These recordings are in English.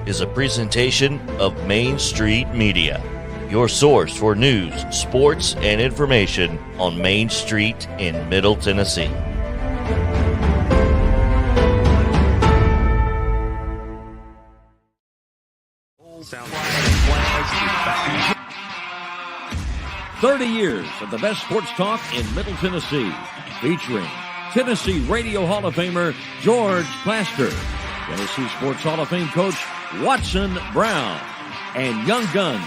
is a presentation of Main Street Media, your source for news, sports, and information on Main Street in Middle Tennessee. Sound 30 years of the best sports talk in Middle Tennessee, featuring Tennessee Radio Hall of Famer George Plaster, Tennessee Sports Hall of Fame coach Watson Brown, and Young Guns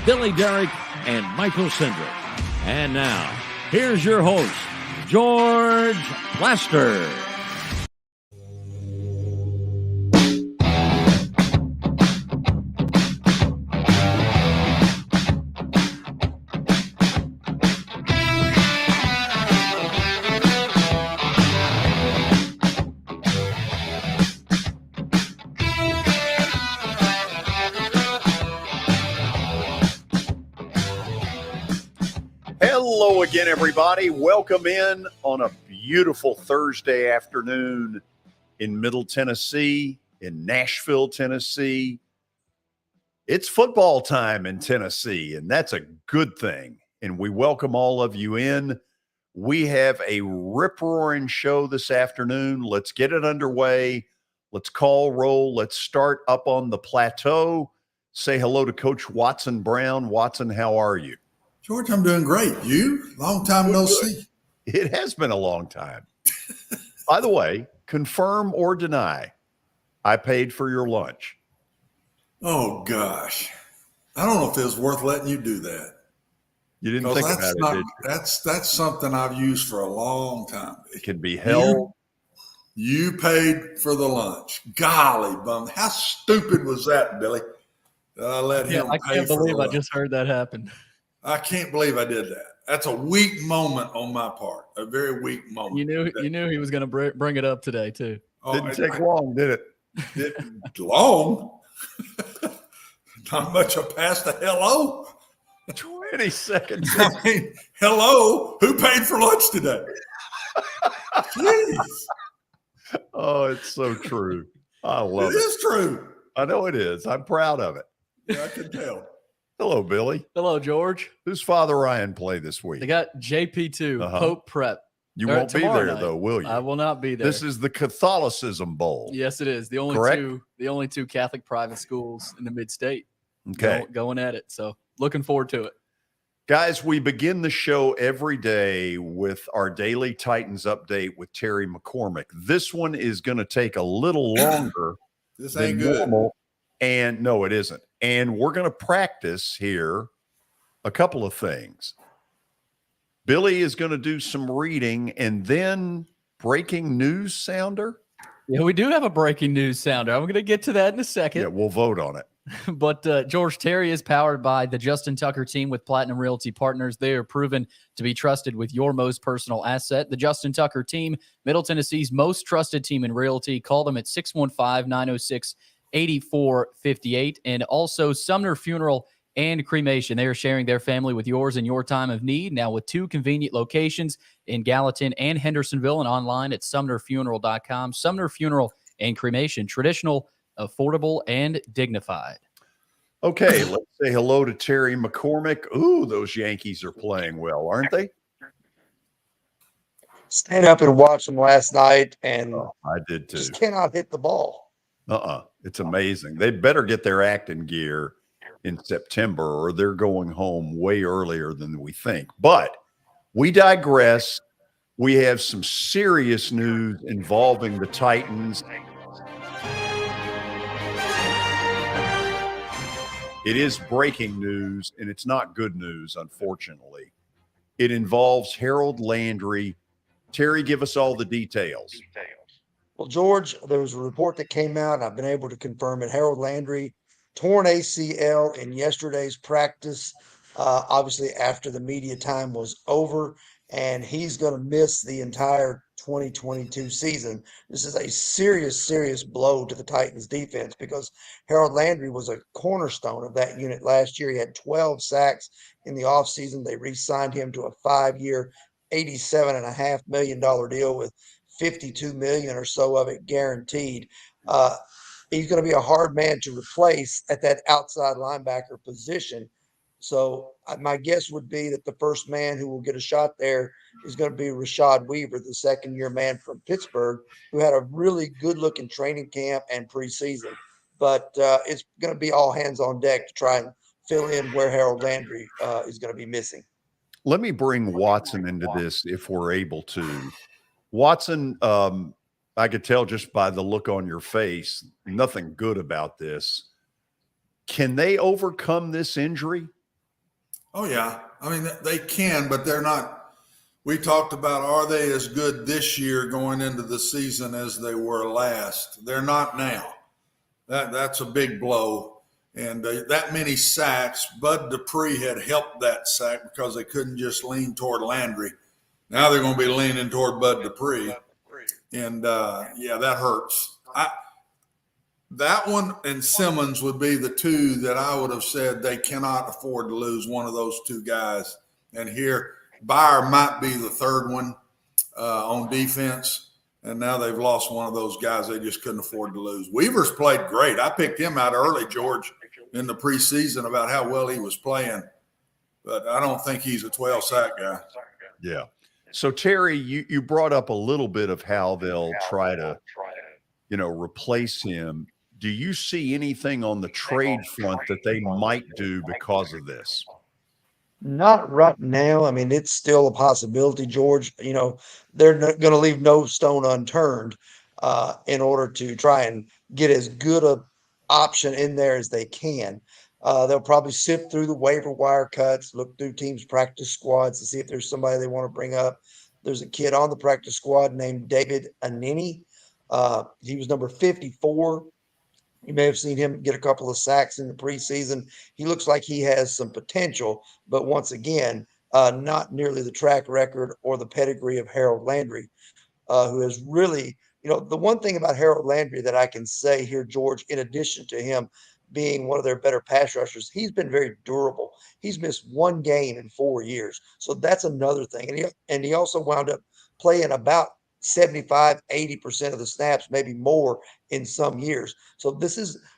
Billy Derrick and Michael Sindrick. And now, here's your host, George Plaster. Hello again, everybody. Welcome in on a beautiful Thursday afternoon in Middle Tennessee, in Nashville, Tennessee. It's football time in Tennessee, and that's a good thing. And we welcome all of you in. We have a rip-roaring show this afternoon. Let's get it underway. Let's call roll. Let's start up on the plateau. Say hello to Coach Watson Brown. Watson, how are you? George, I'm doing great. You? Long time no see. It has been a long time. By the way, confirm or deny, I paid for your lunch. Oh, gosh. I don't know if it was worth letting you do that. You didn't think about it, did you? That's something I've used for a long time. It can be held. You paid for the lunch. Golly, bum. How stupid was that, Billy? I can't believe I just heard that happen. I can't believe I did that. That's a weak moment on my part. A very weak moment. You knew he was going to bring it up today too. Didn't take long, did it? Didn't long. Not much of past the hello. 20 seconds. I mean, hello. Who paid for lunch today? Jeez. Oh, it's so true. I love it. It is true. I know it is. I'm proud of it. Yeah, I can tell. Hello, Billy. Hello, George. Who's Father Ryan play this week? They got JP2, Pope Prep. You won't be there, though, will you? I will not be there. This is the Catholicism Bowl. Yes, it is. The only two Catholic private schools in the mid-state. Okay. Going at it. So looking forward to it. Guys, we begin the show every day with our daily Titans update with Terry McCormick. This one is going to take a little longer This than ain't good. normal. And no, it isn't. And we're going to practice here a couple of things. Billy is going to do some reading and then breaking news sounder. Yeah, we do have a breaking news sounder. I'm going to get to that in a second. Yeah, we'll vote on it. But George, Terry is powered by the Justin Tucker team with Platinum Realty Partners. They are proven to be trusted with your most personal asset. The Justin Tucker team, Middle Tennessee's most trusted team in realty. Call them at 615-906-8458. And also Sumner Funeral and Cremation. They are sharing their family with yours in your time of need. Now with two convenient locations in Gallatin and Hendersonville, and online at sumnerfuneral.com. Sumner Funeral and Cremation, traditional, affordable, and dignified. Okay, let's say hello to Terry McCormick. Ooh, those Yankees are playing well, aren't they? Stayed up and watched them last night, and I did too. Just cannot hit the ball. It's amazing. They better get their act in gear in September, or they're going home way earlier than we think. But we digress. We have some serious news involving the Titans. It is breaking news, and it's not good news, unfortunately. It involves Harold Landry. Terry, give us all the details. Well, George, there was a report that came out, and I've been able to confirm it. Harold Landry torn ACL in yesterday's practice, obviously after the media time was over, and he's going to miss the entire 2022 season. This is a serious blow to the Titans defense because Harold Landry was a cornerstone of that unit last year. He had 12 sacks in the offseason. They re-signed him to a 5-year, $87.5 million deal with $52 million or so of it guaranteed. he's going to be a hard man to replace at that outside linebacker position. So my guess would be that the first man who will get a shot there is going to be Rashad Weaver, the second-year man from Pittsburgh, who had a really good-looking training camp and preseason. But it's going to be all hands on deck to try and fill in where Harold Landry is going to be missing. Let me bring Watson into this if we're able to. Watson, I could tell just by the look on your face, nothing good about this. Can they overcome this injury? Oh, yeah. I mean, they can, but they're not. We talked about, are they as good this year going into the season as they were last? They're not now. That's a big blow. And that many sacks, Bud Dupree had helped that sack because they couldn't just lean toward Landry. Now they're going to be leaning toward Bud Dupree. And, yeah, that hurts. That one and Simmons would be the two that I would have said they cannot afford to lose one of those two guys. And here, Byer might be the third one on defense. And now they've lost one of those guys they just couldn't afford to lose. Weaver's played great. I picked him out early, George, in the preseason about how well he was playing. But I don't think he's a 12-sack guy. Yeah. So, Terry, you brought up a little bit of how they'll try to, replace him. Do you see anything on the trade front that they might do because of this? Not right now. I mean, it's still a possibility, George. They're going to leave no stone unturned in order to try and get as good a option in there as they can. They'll probably sift through the waiver wire cuts, look through teams' practice squads to see if there's somebody they want to bring up. There's a kid on the practice squad named David Anini. He was number 54. You may have seen him get a couple of sacks in the preseason. He looks like he has some potential, but once again, not nearly the track record or the pedigree of Harold Landry, who has really, the one thing about Harold Landry that I can say here, George, in addition to him being one of their better pass rushers, he's been very durable. He's missed one game in 4 years. So that's another thing. And he also wound up playing about 75, 80% of the snaps, maybe more in some years. So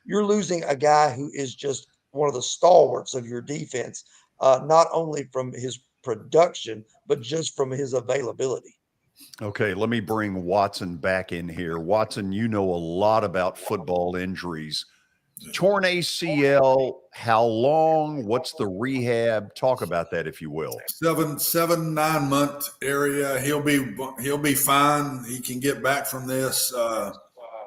you're losing a guy who is just one of the stalwarts of your defense, not only from his production, but just from his availability. Okay, let me bring Watson back in here. Watson, you know a lot about football injuries. Torn ACL, how long? What's the rehab? Talk about that, if you will. 9 month area. He'll be fine. He can get back from this,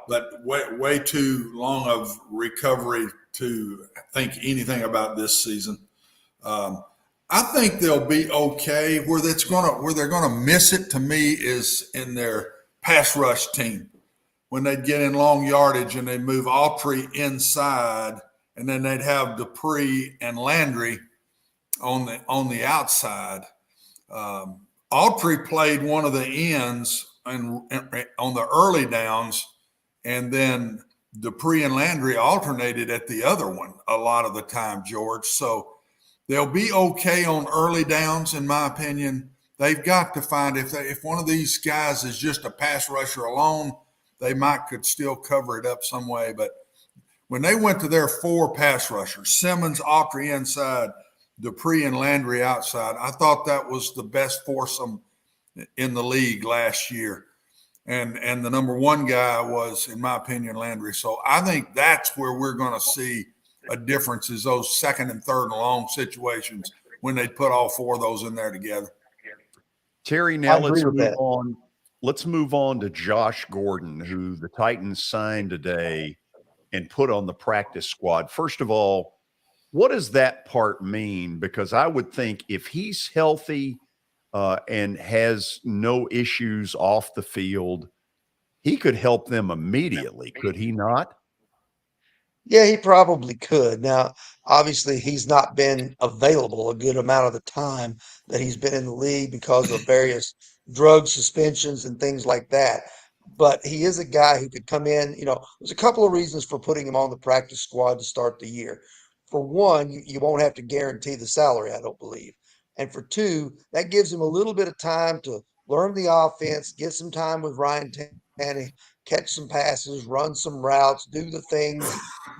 but way too long of recovery to think anything about this season. I think they'll be okay. Where they're gonna miss it to me is in their pass rush team. When they'd get in long yardage and they'd move Autry inside, and then they'd have Dupree and Landry on the outside. Autry played one of the ends on the early downs, and then Dupree and Landry alternated at the other one a lot of the time, George. So they'll be okay on early downs, in my opinion. They've got to find if one of these guys is just a pass rusher alone, they could still cover it up some way. But when they went to their 4 pass rushers, Simmons, Autry inside, Dupree and Landry outside, I thought that was the best foursome in the league last year. And the number one guy was, in my opinion, Landry. So I think that's where we're going to see a difference, is those second and third and long situations when they put all 4 of those in there together. Terry, now let's move on. Let's move on to Josh Gordon, who the Titans signed today and put on the practice squad. First of all, what does that part mean? Because I would think if he's healthy and has no issues off the field, he could help them immediately, could he not? Yeah, he probably could. Now, obviously, he's not been available a good amount of the time that he's been in the league because of various drug suspensions and things like that. But he is a guy who could come in. There's a couple of reasons for putting him on the practice squad to start the year. For one, you won't have to guarantee the salary, I don't believe. And for two, that gives him a little bit of time to learn the offense, get some time with Ryan catch some passes, run some routes, do the things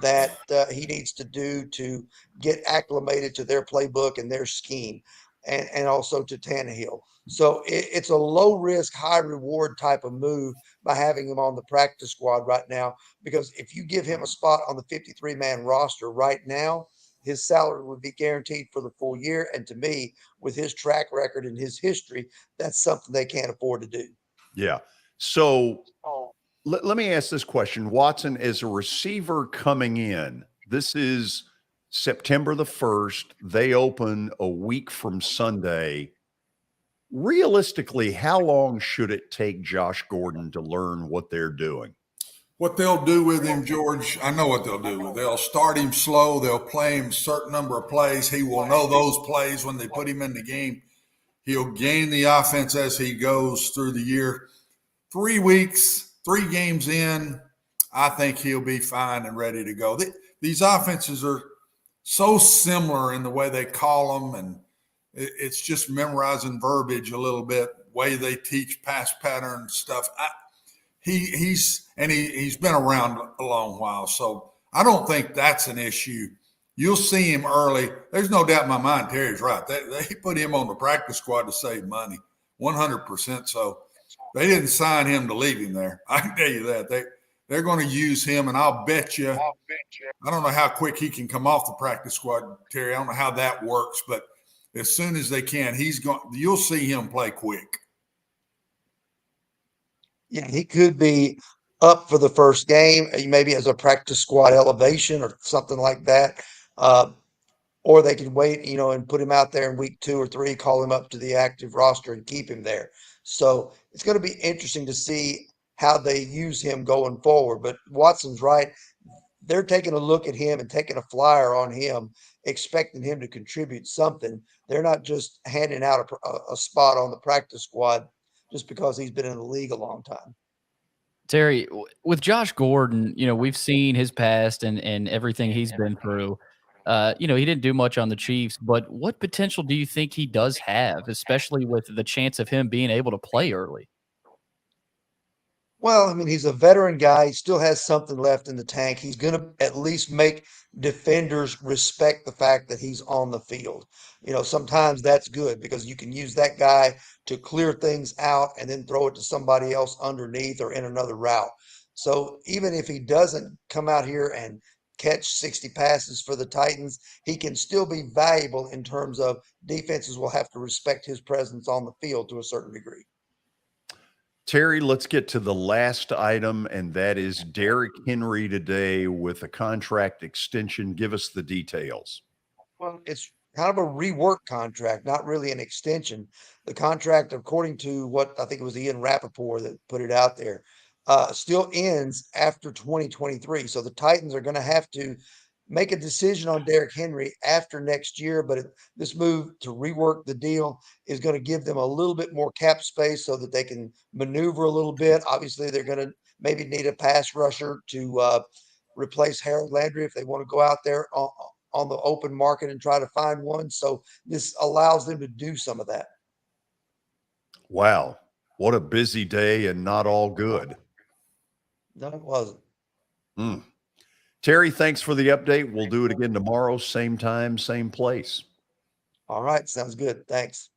that he needs to do to get acclimated to their playbook and their scheme, and also to Tannehill. So it's a low risk, high reward type of move by having him on the practice squad right now, because if you give him a spot on the 53-man roster right now, his salary would be guaranteed for the full year. And to me, with his track record and his history, that's something they can't afford to do. Yeah. So let me ask this question. Watson, as a receiver coming in, this is September the 1st. They open a week from Sunday. Realistically, how long should it take Josh Gordon to learn what they're doing? What they'll do with him, George, I know what they'll do. They'll start him slow. They'll play him a certain number of plays. He will know those plays when they put him in the game. He'll gain the offense as he goes through the year. 3 weeks, 3 games in, I think he'll be fine and ready to go. These offenses are so similar in the way they call them, and it's just memorizing verbiage a little bit, way they teach pass pattern stuff. He's been around a long while, so I don't think that's an issue. You'll see him early. There's no doubt in my mind Terry's right. They put him on the practice squad to save money, 100%. So they didn't sign him to leave him there. I can tell you that. They're going to use him, and I'll bet you. I don't know how quick he can come off the practice squad, Terry. I don't know how that works, but as soon as they can, you'll see him play quick. Yeah, he could be up for the first game, maybe as a practice squad elevation or something like that. Or they could wait, and put him out there in week 2 or 3, call him up to the active roster and keep him there. So it's going to be interesting to see how they use him going forward. But Watson's right. They're taking a look at him and taking a flyer on him, expecting him to contribute something. They're not just handing out a spot on the practice squad just because he's been in the league a long time. Terry, with Josh Gordon, we've seen his past and everything he's been through. He didn't do much on the Chiefs, but what potential do you think he does have, especially with the chance of him being able to play early? Well, I mean, he's a veteran guy. He still has something left in the tank. He's going to at least make defenders respect the fact that he's on the field. Sometimes that's good because you can use that guy to clear things out and then throw it to somebody else underneath or in another route. So even if he doesn't come out here and catch 60 passes for the Titans, he can still be valuable in terms of defenses will have to respect his presence on the field to a certain degree. Terry, let's get to the last item, and that is Derrick Henry today with a contract extension. Give us the details. Well, it's kind of a rework contract, not really an extension. The contract, according to what I think it was Ian Rappaport that put it out there, still ends after 2023. So the Titans are going to have to make a decision on Derrick Henry after next year, but this move to rework the deal is going to give them a little bit more cap space so that they can maneuver a little bit. Obviously, they're going to maybe need a pass rusher to replace Harold Landry if they want to go out there on the open market and try to find one. So this allows them to do some of that. Wow. What a busy day and not all good. No, it wasn't. Terry, thanks for the update. We'll do it again tomorrow, same time, same place. All right. Sounds good. Thanks.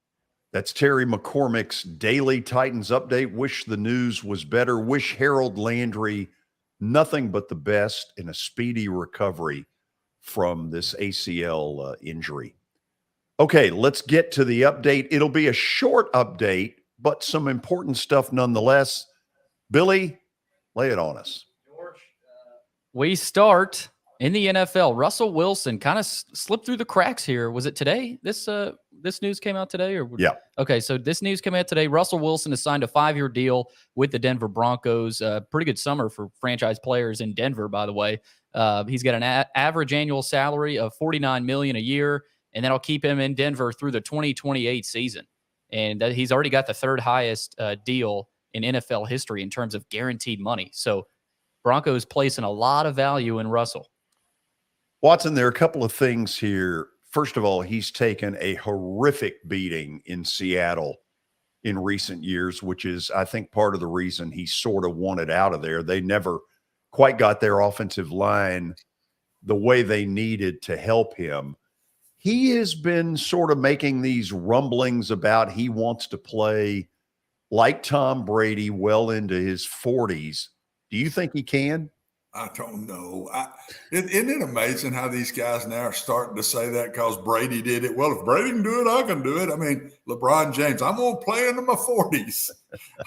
That's Terry McCormick's Daily Titans Update. Wish the news was better. Wish Harold Landry nothing but the best in a speedy recovery from this ACL injury. Okay, let's get to the update. It'll be a short update, but some important stuff nonetheless. Billy, lay it on us. We start in the NFL. Russell Wilson kind of slipped through the cracks here. Was it today? This news came out today? Yeah. Okay, so this news came out today. Russell Wilson has signed a 5-year deal with the Denver Broncos. Pretty good summer for franchise players in Denver, by the way. He's got an average annual salary of $49 million a year, and that'll keep him in Denver through the 2028 season. And he's already got the third highest deal in NFL history in terms of guaranteed money. So Broncos placing a lot of value in Russell. Watson, there are a couple of things here. First of all, he's taken a horrific beating in Seattle in recent years, which is, I think, part of the reason he sort of wanted out of there. They never quite got their offensive line the way they needed to help him. He has been sort of making these rumblings about he wants to play like Tom Brady well into his 40s. Do you think he can? I don't know. Isn't it amazing how these guys now are starting to say that because Brady did it? Well, if Brady can do it, I can do it. I mean, LeBron James, I'm going to play into my 40s.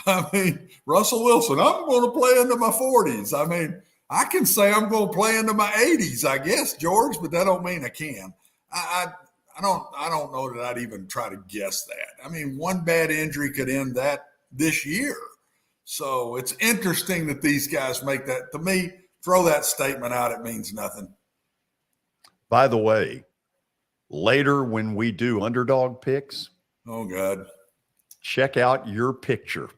I mean, Russell Wilson, I'm going to play into my 40s. I mean, I can say I'm going to play into my 80s, I guess, George, but that don't mean I can. I don't know that I'd even try to guess that. I mean, one bad injury could end that this year. So it's interesting that these guys make that. To me, throw that statement out, it means nothing. By the way, later when we do Underdog Picks, oh God, check out your picture.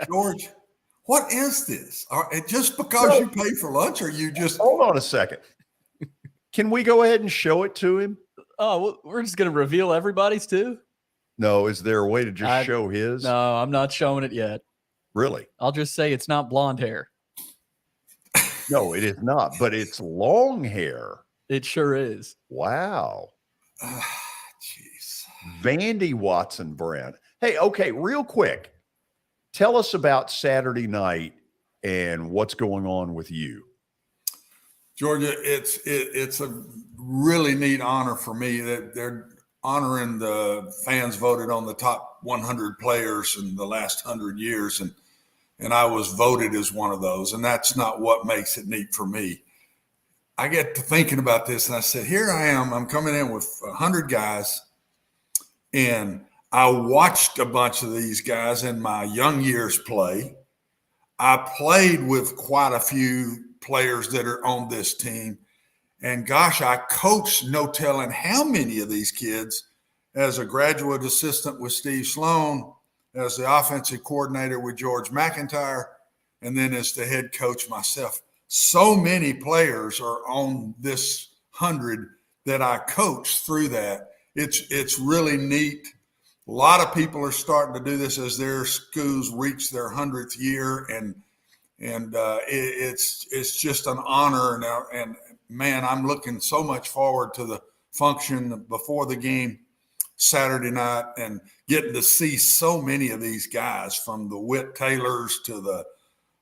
George, what is this? Just because you pay for lunch, or you just hold on a second? Can we go ahead and show it to him? Oh, we're just going to reveal everybody's too? No, is there a way to just show his? No, I'm not showing it yet. Really? I'll just say it's not blonde hair. No, it is not, but it's long hair. It sure is. Wow. Jeez. Vandy Watson Brown. Hey, okay, real quick. Tell us about Saturday night and what's going on with you. Georgia, it's a really neat honor for me that they're honoring the fans voted on the top 100 players in the last 100 years. And I was voted as one of those. And that's not what makes it neat for me. I get to thinking about this and I said, here I am. I'm coming in with 100 guys. And I watched a bunch of these guys in my young years play. I played with quite a few players that are on this team. And gosh, I coached no telling how many of these kids as a graduate assistant with Steve Sloan, as the offensive coordinator with George McIntyre, and then as the head coach myself. So many players are on this 100 that I coached through that. It's really neat. A lot of people are starting to do this as their schools reach their 100th year, and it's just an honor. And man, I'm looking so much forward to the function before the game Saturday night and getting to see so many of these guys, from the Whit Taylors to the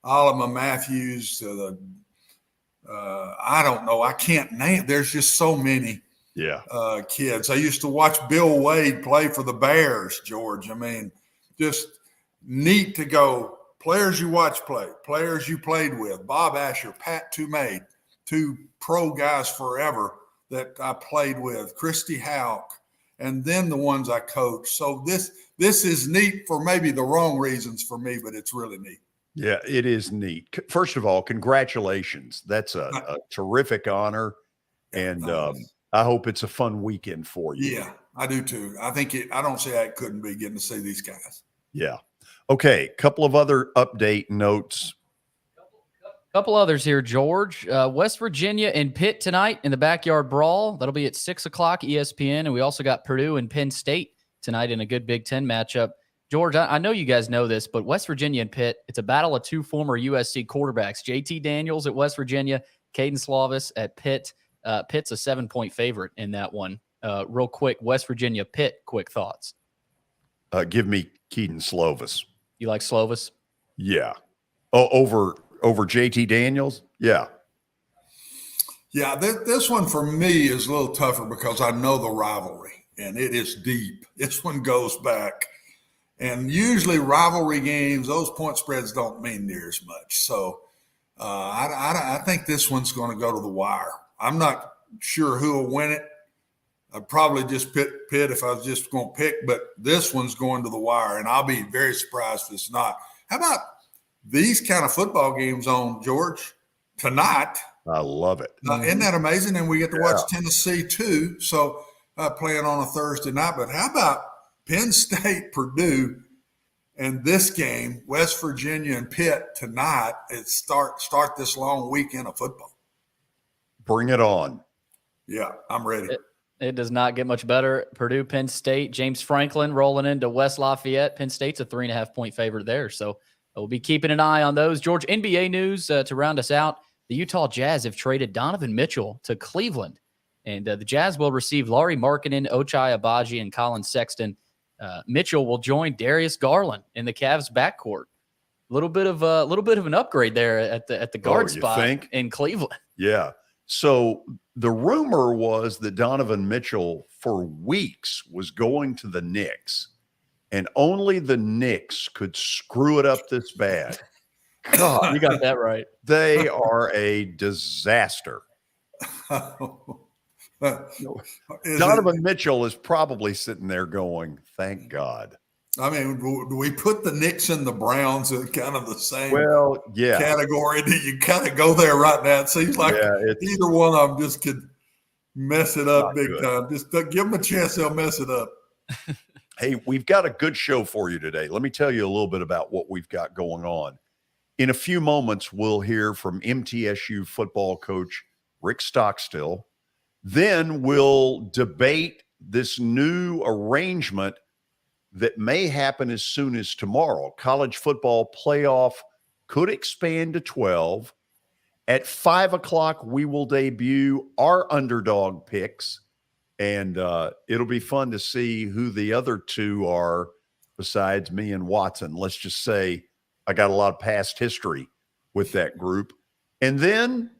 Alama Matthews to the I don't know. I can't name. There's just so many kids. I used to watch Bill Wade play for the Bears, George. I mean, just neat to go. Players you watch play, players you played with, Bob Asher, Pat Toomey, two pro guys forever that I played with, Christy Houck, and then the ones I coached. So this is neat for maybe the wrong reasons for me, but it's really neat. Yeah, it is neat. First of all, congratulations. That's a terrific honor, and I hope it's a fun weekend for you. Yeah, I do too. I don't see how it couldn't be getting to see these guys. Yeah. Okay, couple of other update notes. Couple others here, George. West Virginia and Pitt tonight in the Backyard Brawl. That'll be at 6 o'clock ESPN. And we also got Purdue and Penn State tonight in a good Big Ten matchup. George, I know you guys know this, but West Virginia and Pitt, it's a battle of two former USC quarterbacks. JT Daniels at West Virginia, Caden Slovis at Pitt. Pitt's a 7-point favorite in that one. Real quick, West Virginia, Pitt, quick thoughts. Give me Caden Slovis. You like Slovis? Yeah. Oh, over JT Daniels? Yeah. Yeah, this one for me is a little tougher because I know the rivalry, and it is deep. This one goes back. And usually rivalry games, those point spreads don't mean near as much. So I think this one's going to go to the wire. I'm not sure who will win it. I'd probably just pick Pitt if I was just going to pick, but this one's going to the wire, and I'll be very surprised if it's not. How about these kind of football games on, George, tonight? I love it. Isn't that amazing? And we get to watch Tennessee too, so playing on a Thursday night. But how about Penn State, Purdue, and this game, West Virginia and Pitt tonight? It start this long weekend of football. Bring it on. Yeah, I'm ready. It does not get much better. Purdue, Penn State, James Franklin rolling into West Lafayette. Penn State's a 3.5-point favorite there. So we'll be keeping an eye on those. George, NBA news to round us out. The Utah Jazz have traded Donovan Mitchell to Cleveland. And the Jazz will receive Lauri Markkanen, Ochai Agbaji, and Colin Sexton. Mitchell will join Darius Garland in the Cavs backcourt. A little bit of an upgrade there at the guard spot in Cleveland. Yeah. So the rumor was that Donovan Mitchell for weeks was going to the Knicks, and only the Knicks could screw it up this bad. God, you got that right. They are a disaster. Donovan Mitchell is probably sitting there going, thank God. I mean, do we put the Knicks and the Browns in kind of the same yeah. category? Do you kind of go there right now? It seems like either one of them just could mess it up big time. Just give them a chance, they'll mess it up. Hey, we've got a good show for you today. Let me tell you a little bit about what we've got going on. In a few moments, we'll hear from MTSU football coach Rick Stockstill. Then we'll debate this new arrangement that may happen as soon as tomorrow. College football playoff could expand to 12. At 5 o'clock, we will debut our underdog picks, and it'll be fun to see who the other two are besides me and Watson. Let's just say I got a lot of past history with that group. And then,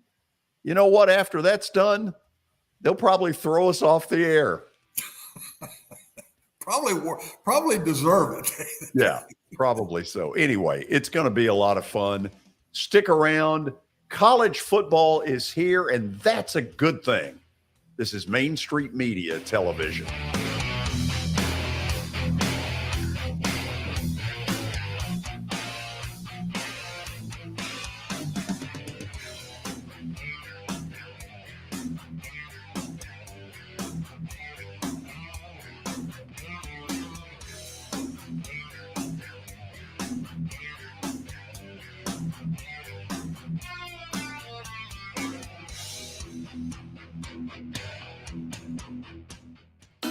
you know what? After that's done, they'll probably throw us off the air. Probably deserve it. Yeah, probably so. Anyway, it's going to be a lot of fun. Stick around. College football is here, and that's a good thing. This is Main Street Media Television.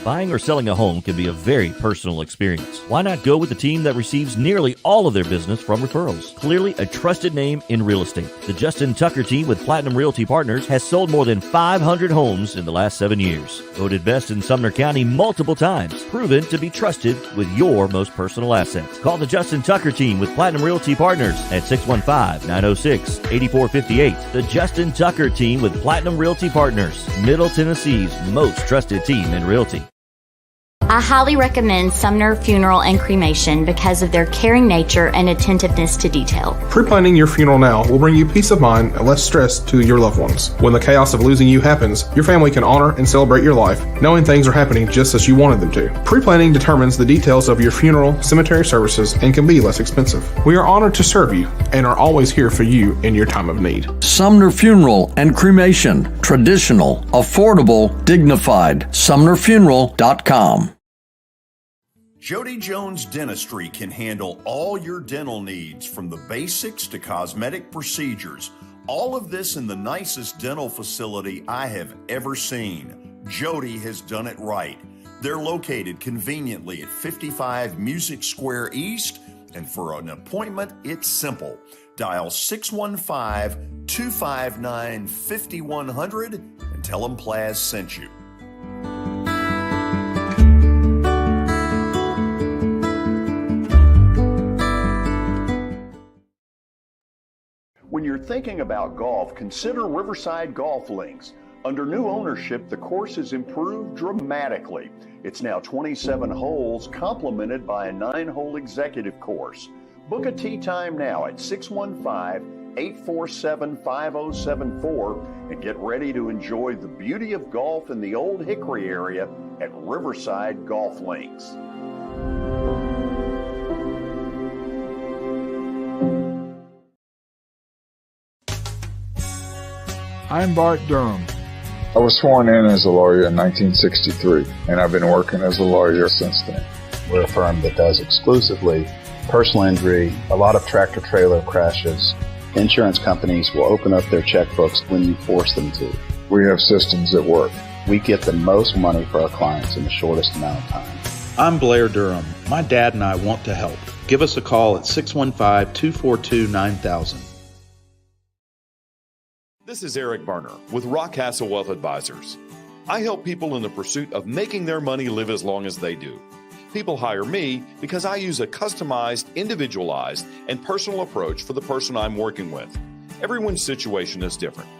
Buying or selling a home can be a very personal experience. Why not go with the team that receives nearly all of their business from referrals? Clearly a trusted name in real estate. The Justin Tucker team with Platinum Realty Partners has sold more than 500 homes in the last 7 years. Voted best in Sumner County multiple times. Proven to be trusted with your most personal assets. Call the Justin Tucker team with Platinum Realty Partners at 615-906-8458. The Justin Tucker team with Platinum Realty Partners, Middle Tennessee's most trusted team in realty. I highly recommend Sumner Funeral and Cremation because of their caring nature and attentiveness to detail. Pre-planning your funeral now will bring you peace of mind and less stress to your loved ones. When the chaos of losing you happens, your family can honor and celebrate your life, knowing things are happening just as you wanted them to. Pre-planning determines the details of your funeral, cemetery services, and can be less expensive. We are honored to serve you and are always here for you in your time of need. Sumner Funeral and Cremation. Traditional, affordable, dignified. SumnerFuneral.com. Jody Jones Dentistry can handle all your dental needs, from the basics to cosmetic procedures. All of this in the nicest dental facility I have ever seen. Jody has done it right. They're located conveniently at 55 Music Square East, and for an appointment, it's simple. Dial 615-259-5100 and tell them Plaz sent you. When you're thinking about golf, consider Riverside Golf Links. Under new ownership, the course has improved dramatically. It's now 27 holes, complemented by a 9-hole executive course. Book a tee time now at 615-847-5074 and get ready to enjoy the beauty of golf in the Old Hickory area at Riverside Golf Links. I'm Bart Durham. I was sworn in as a lawyer in 1963, and I've been working as a lawyer since then. We're a firm that does exclusively personal injury, a lot of tractor-trailer crashes. Insurance companies will open up their checkbooks when you force them to. We have systems that work. We get the most money for our clients in the shortest amount of time. I'm Blair Durham. My dad and I want to help. Give us a call at 615-242-9000. This is Eric Berner with Rockcastle Wealth Advisors. I help people in the pursuit of making their money live as long as they do. People hire me because I use a customized, individualized, and personal approach for the person I'm working with. Everyone's situation is different.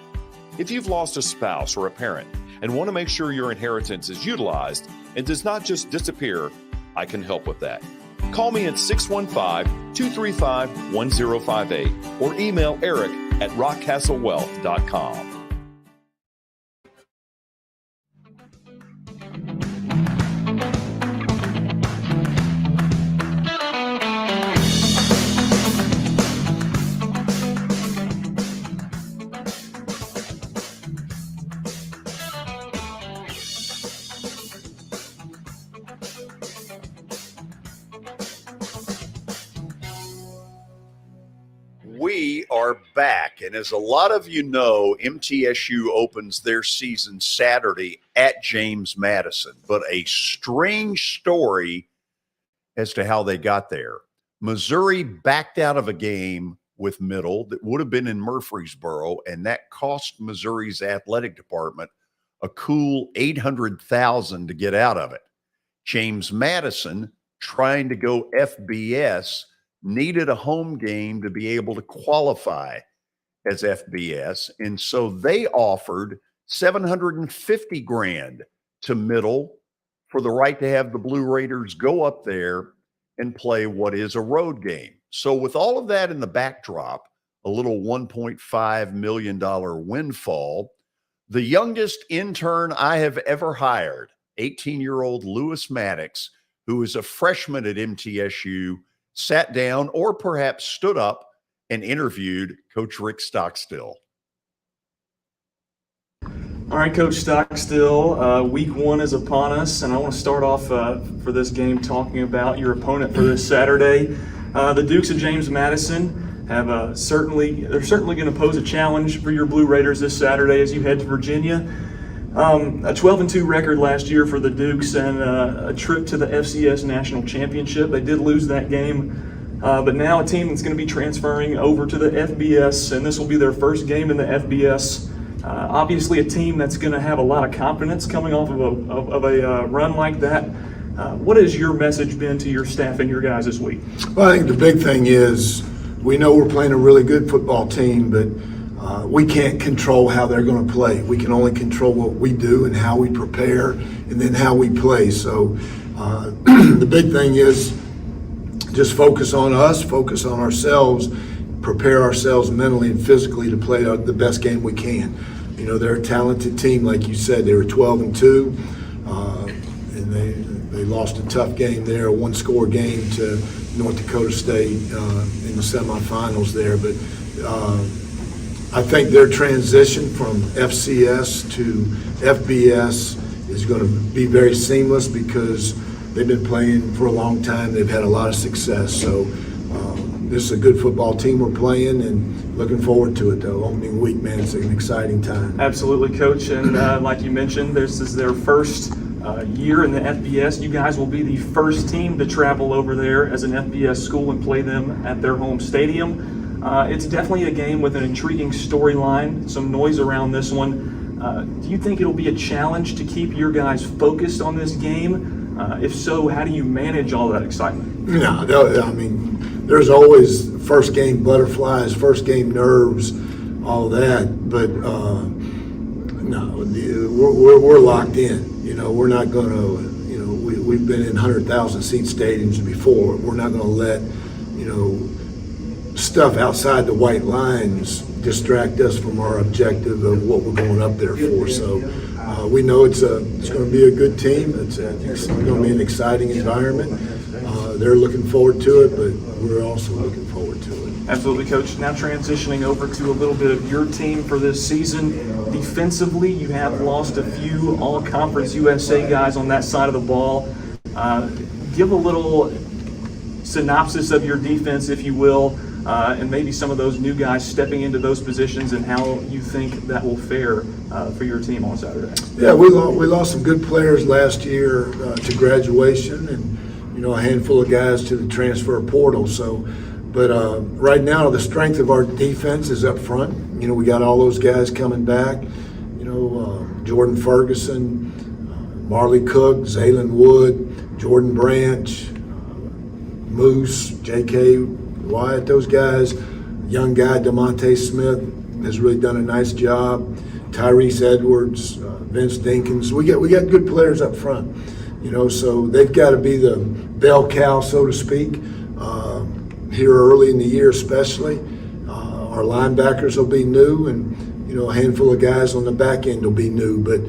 If you've lost a spouse or a parent and want to make sure your inheritance is utilized and does not just disappear, I can help with that. Call me at 615-235-1058 or email eric@rockcastlewealth.com. We are back, and as a lot of you know, MTSU opens their season Saturday at James Madison, but a strange story as to how they got there. Missouri backed out of a game with Middle that would have been in Murfreesboro, and that cost Missouri's athletic department a cool $800,000 to get out of it. James Madison, trying to go FBS, needed a home game to be able to qualify as FBS. And so they offered $750,000 to Middle for the right to have the Blue Raiders go up there and play what is a road game. So with all of that in the backdrop, a little $1.5 million windfall, the youngest intern I have ever hired, 18-year-old Lewis Maddox, who is a freshman at MTSU, sat down or perhaps stood up and interviewed Coach Rick Stockstill. All right, Coach Stockstill, week one is upon us, and I want to start off for this game talking about your opponent for this Saturday. The Dukes of James Madison have certainly going to pose a challenge for your Blue Raiders this Saturday as you head to Virginia. A 12-2 record last year for the Dukes and a trip to the FCS National Championship. They did lose that game, but now a team that's going to be transferring over to the FBS, and this will be their first game in the FBS. Obviously a team that's going to have a lot of confidence coming off of a run like that. What has your message been to your staff and your guys this week? Well, I think the big thing is we know we're playing a really good football team, but we can't control how they're going to play. We can only control what we do and how we prepare and then how we play. So the big thing is just focus on us, focus on ourselves, prepare ourselves mentally and physically to play the best game we can. You know, they're a talented team, like you said. They were 12-2, and they lost a tough game there, a one-score game to North Dakota State in the semifinals there. But I think their transition from FCS to FBS is going to be very seamless because they've been playing for a long time. They've had a lot of success. So this is a good football team we're playing, and looking forward to it, though. Opening week, man, it's an exciting time. Absolutely, Coach. And like you mentioned, this is their first year in the FBS. You guys will be the first team to travel over there as an FBS school and play them at their home stadium. It's definitely a game with an intriguing storyline, some noise around this one. Do you think it'll be a challenge to keep your guys focused on this game? If so, how do you manage all that excitement? No, I mean, there's always first game butterflies, first game nerves, all that. But no, we're locked in. You know, we're not going to. You know, we've been in 100,000 seat stadiums before. We're not going to let, you know, stuff outside the white lines distract us from our objective of what we're going up there for. So we know it's going to be a good team. It's going to be an exciting environment. They're looking forward to it, but we're also looking forward to it. Absolutely, Coach. Now transitioning over to a little bit of your team for this season. Defensively, you have lost a few All-Conference USA guys on that side of the ball. Give a little synopsis of your defense, if you will. and maybe some of those new guys stepping into those positions and how you think that will fare for your team on Saturday. Yeah, we lost some good players last year to graduation, and a handful of guys to the transfer portal. So, but right now the strength of our defense is up front. We got all those guys coming back. Jordan Ferguson, Marley Cook, Zaylin Wood, Jordan Branch, Moose, J.K. Wyatt, those guys. Young guy, DeMonte Smith, has really done a nice job. Tyrese Edwards, Vince Dinkins. We got good players up front, so they've got to be the bell cow, so to speak, here early in the year especially. Our linebackers will be new, and a handful of guys on the back end will be new, but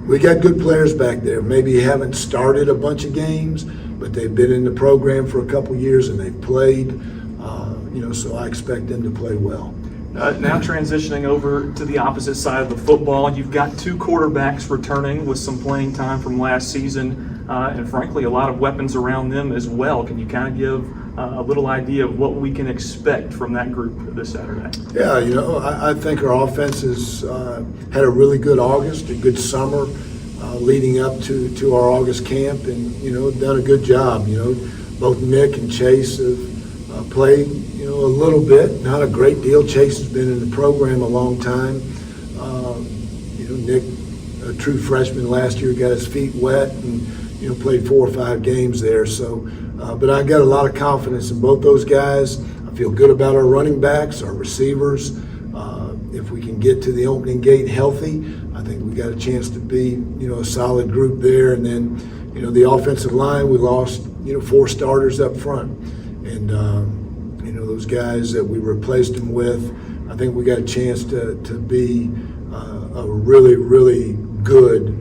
we got good players back there. Maybe haven't started a bunch of games, but they've been in the program for a couple years and they've played, so I expect them to play well. Now transitioning over to the opposite side of the football, you've got two quarterbacks returning with some playing time from last season, and frankly, a lot of weapons around them as well. Can you kind of give a little idea of what we can expect from that group this Saturday? Yeah, I think our offense has had a really good August, a good summer leading up to our August camp, and, done a good job. Both Nick and Chase have played, a little bit, not a great deal. Chase has been in the program a long time. Nick, a true freshman last year, got his feet wet and, played 4 or 5 games there. So, but I got a lot of confidence in both those guys. I feel good about our running backs, our receivers. If we can get to the opening gate healthy, I think we got a chance to be, a solid group there. And then, the offensive line, we lost, 4 starters up front. And, those guys that we replaced them with, I think we got a chance to be a really, really good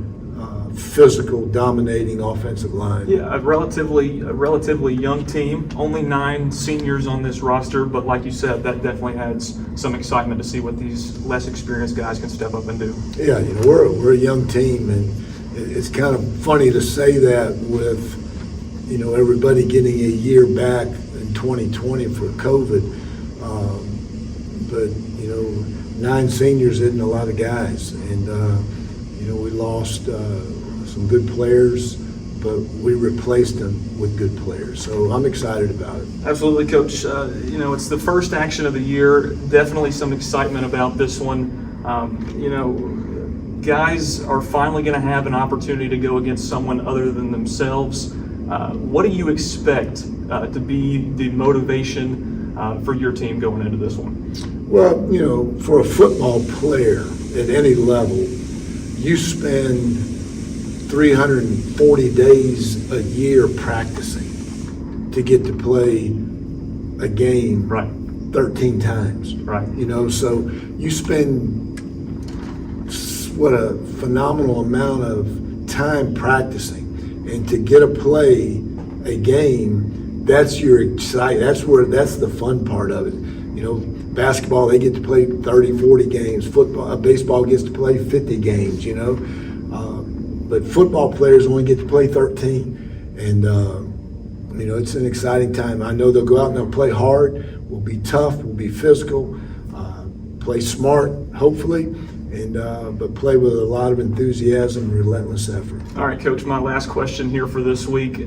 physical, dominating offensive line. Yeah, a relatively young team. Only 9 seniors on this roster, but like you said, that definitely adds some excitement to see what these less experienced guys can step up and do. Yeah, we're a young team, and it's kind of funny to say that with everybody getting a year back in 2020 for COVID. But 9 seniors isn't a lot of guys, and we lost some good players, but we replaced them with good players. So I'm excited about it. Absolutely, Coach. It's the first action of the year. Definitely some excitement about this one. Guys are finally going to have an opportunity to go against someone other than themselves. What do you expect to be the motivation for your team going into this one? Well, for a football player at any level, you spend 340 days a year practicing to get to play a game 13 times. Right. So you spend what a phenomenal amount of time practicing, and to get to play a game, that's your excitement. That's the fun part of it. Basketball, they get to play 30, 40 games. Football, baseball gets to play 50 games, but football players only get to play 13. And, it's an exciting time. I know they'll go out and they'll play hard. We'll be tough. We'll be physical. Play smart, hopefully, and but play with a lot of enthusiasm and relentless effort. All right, Coach, my last question here for this week.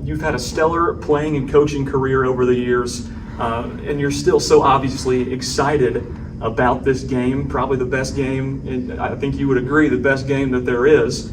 You've had a stellar playing and coaching career over the years, and you're still so obviously excited about this game, probably the best game, and I think you would agree, the best game that there is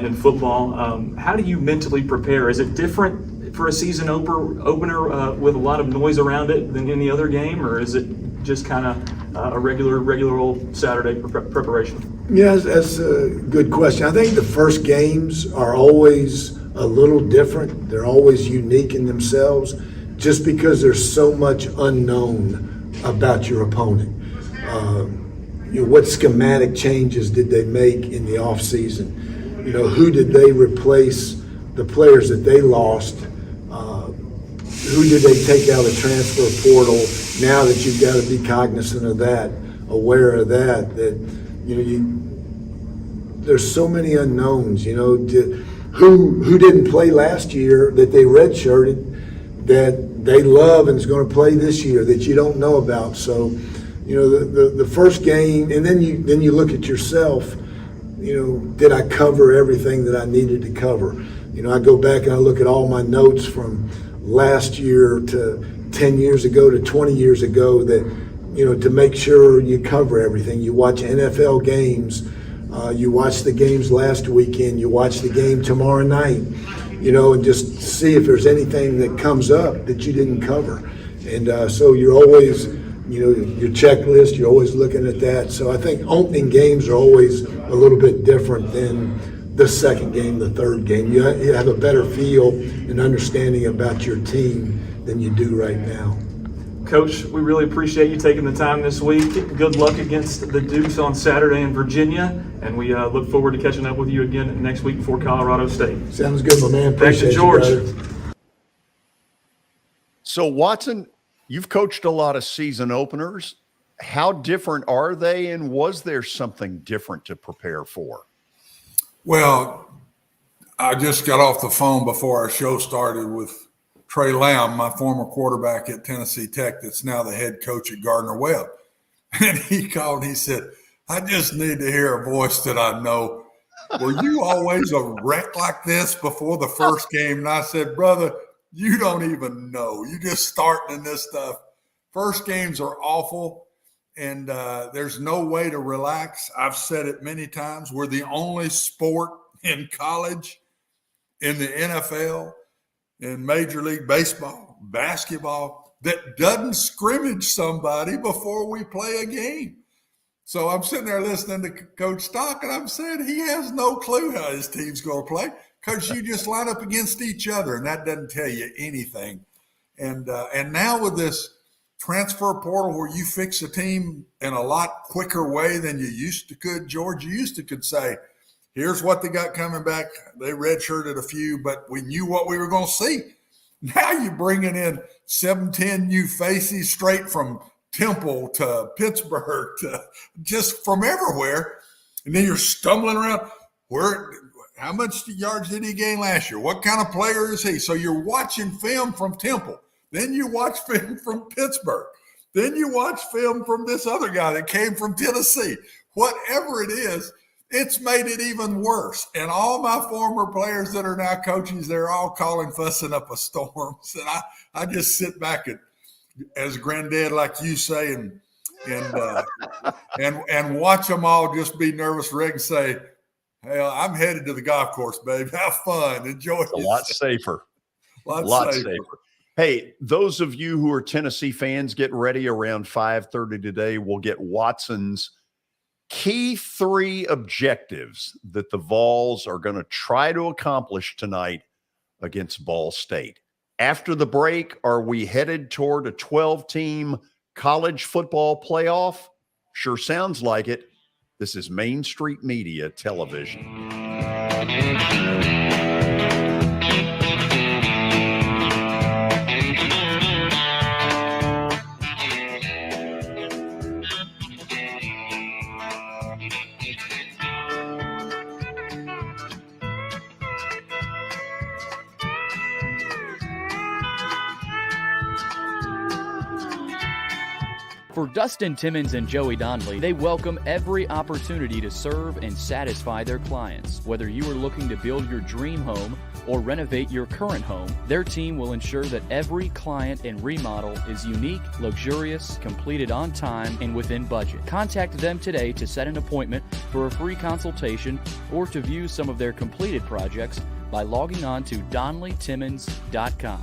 in football. How do you mentally prepare? Is it different for a season opener with a lot of noise around it than any other game, or is it just kind of a regular old Saturday preparation? Yeah, that's a good question. I think the first games are always a little different. They're always unique in themselves, just because there's so much unknown about your opponent. What schematic changes did they make in the off season? Who did they replace? The players that they lost. Who did they take out of the transfer portal? Now that you've got to be cognizant of that, aware of that there's so many unknowns. Who didn't play last year that they redshirted, that they love and is going to play this year that you don't know about. So, the first game, and then you look at yourself. Did I cover everything that I needed to cover? I go back and I look at all my notes from last year to 10 years ago to 20 years ago that, to make sure you cover everything. You watch NFL games, you watch the games last weekend, you watch the game tomorrow night, and just see if there's anything that comes up that you didn't cover. And so you're always, your checklist, you're always looking at that. So I think opening games are always a little bit different than the second game, the third game. You have a better feel and understanding about your team than you do right now. Coach, we really appreciate you taking the time this week. Good luck against the Dukes on Saturday in Virginia, and we look forward to catching up with you again next week before Colorado State. Sounds good, my man. Thanks to George. So, Watson, you've coached a lot of season openers. How different are they, and was there something different to prepare for? Well, I just got off the phone before our show started with Trey Lamb, my former quarterback at Tennessee Tech that's now the head coach at Gardner-Webb. And he called and he said, I just need to hear a voice that I know. Were you always a wreck like this before the first game? And I said, brother, you don't even know. You just starting in this stuff. First games are awful. And there's no way to relax. I've said it many times. We're the only sport in college, in the NFL, in Major League Baseball, basketball, that doesn't scrimmage somebody before we play a game. So I'm sitting there listening to Coach Stock, and I'm saying he has no clue how his team's going to play because you just line up against each other, and that doesn't tell you anything. And now with this transfer portal where you fix a team in a lot quicker way than you used to could, George. You used to could say, here's what they got coming back. They redshirted a few, but we knew what we were going to see. Now you're bringing in 7-10 new faces straight from Temple to Pittsburgh to just from everywhere. And then you're stumbling around. How much yards did he gain last year? What kind of player is he? So you're watching film from Temple. Then you watch film from Pittsburgh. Then you watch film from this other guy that came from Tennessee. Whatever it is, it's made it even worse. And all my former players that are now coaches, they're all calling, fussing up a storm. And I just sit back as granddad, like you say, and watch them all just be nervous, Rick, and say, hey, I'm headed to the golf course, babe. Have fun. Enjoy it. A lot safer. A lot safer. Hey, those of you who are Tennessee fans, get ready. Around 5:30 today, we'll get Watson's key 3 objectives that the Vols are going to try to accomplish tonight against Ball State. After the break, are we headed toward a 12-team college football playoff? Sure sounds like it. This is Main Street Media Television. For Dustin Timmons and Joey Donnelly, they welcome every opportunity to serve and satisfy their clients. Whether you are looking to build your dream home or renovate your current home, their team will ensure that every client and remodel is unique, luxurious, completed on time, and within budget. Contact them today to set an appointment for a free consultation or to view some of their completed projects by logging on to DonnellyTimmons.com.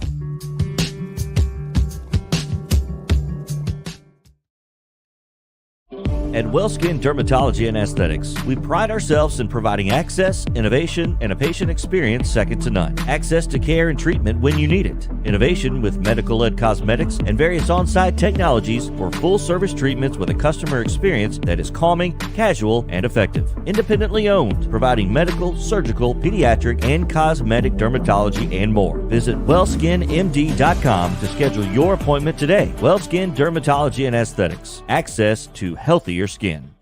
At WellSkin Dermatology and Aesthetics, we pride ourselves in providing access, innovation, and a patient experience second to none. Access to care and treatment when you need it. Innovation with medical-led cosmetics and various on-site technologies for full-service treatments with a customer experience that is calming, casual, and effective. Independently owned, providing medical, surgical, pediatric, and cosmetic dermatology and more. Visit WellSkinMD.com to schedule your appointment today. WellSkin Dermatology and Aesthetics. Access to healthier skin.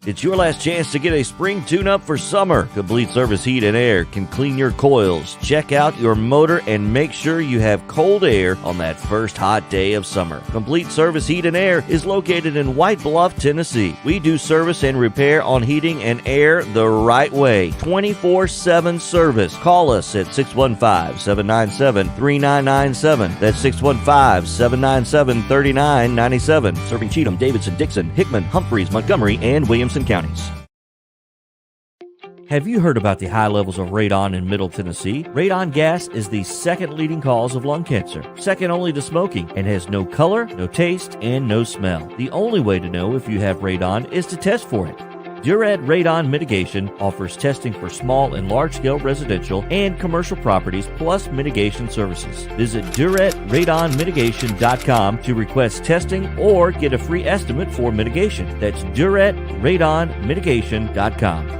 It's your last chance to get a spring tune-up for summer. Complete Service Heat and Air can clean your coils, check out your motor, and make sure you have cold air on that first hot day of summer. Complete Service Heat and Air is located in White Bluff, Tennessee. We do service and repair on heating and air the right way. 24/7 service. Call us at 615-797-3997. That's 615-797-3997. Serving Cheatham, Davidson, Dixon, Hickman, Humphreys, Montgomery, and Williamson counties. Have you heard about the high levels of radon in Middle Tennessee? Radon gas is the second leading cause of lung cancer, second only to smoking, and has no color, no taste, and no smell. The only way to know if you have radon is to test for it. Duret Radon Mitigation offers testing for small and large-scale residential and commercial properties, plus mitigation services. Visit DuretRadonMitigation.com to request testing or get a free estimate for mitigation. That's DuretRadonMitigation.com.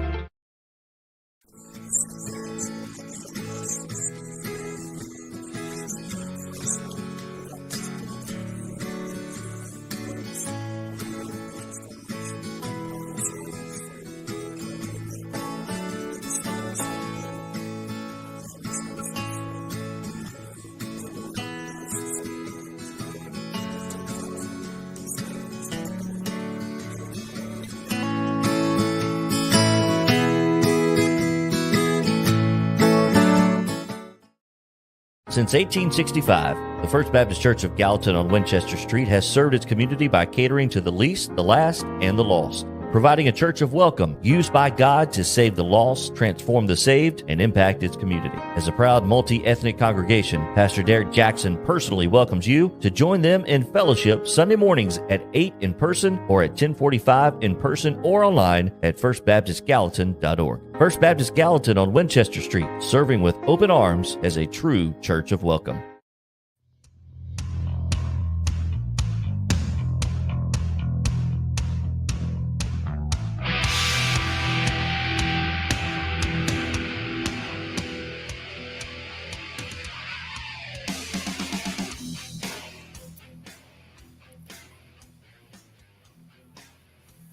Since 1865, the First Baptist Church of Gallatin on Winchester Street has served its community by catering to the least, the last, and the lost, providing a church of welcome used by God to save the lost, transform the saved, and impact its community. As a proud multi-ethnic congregation, Pastor Derek Jackson personally welcomes you to join them in fellowship Sunday mornings at 8 in person or at 1045 in person or online at firstbaptistgallatin.org. First Baptist Gallatin on Winchester Street, serving with open arms as a true church of welcome.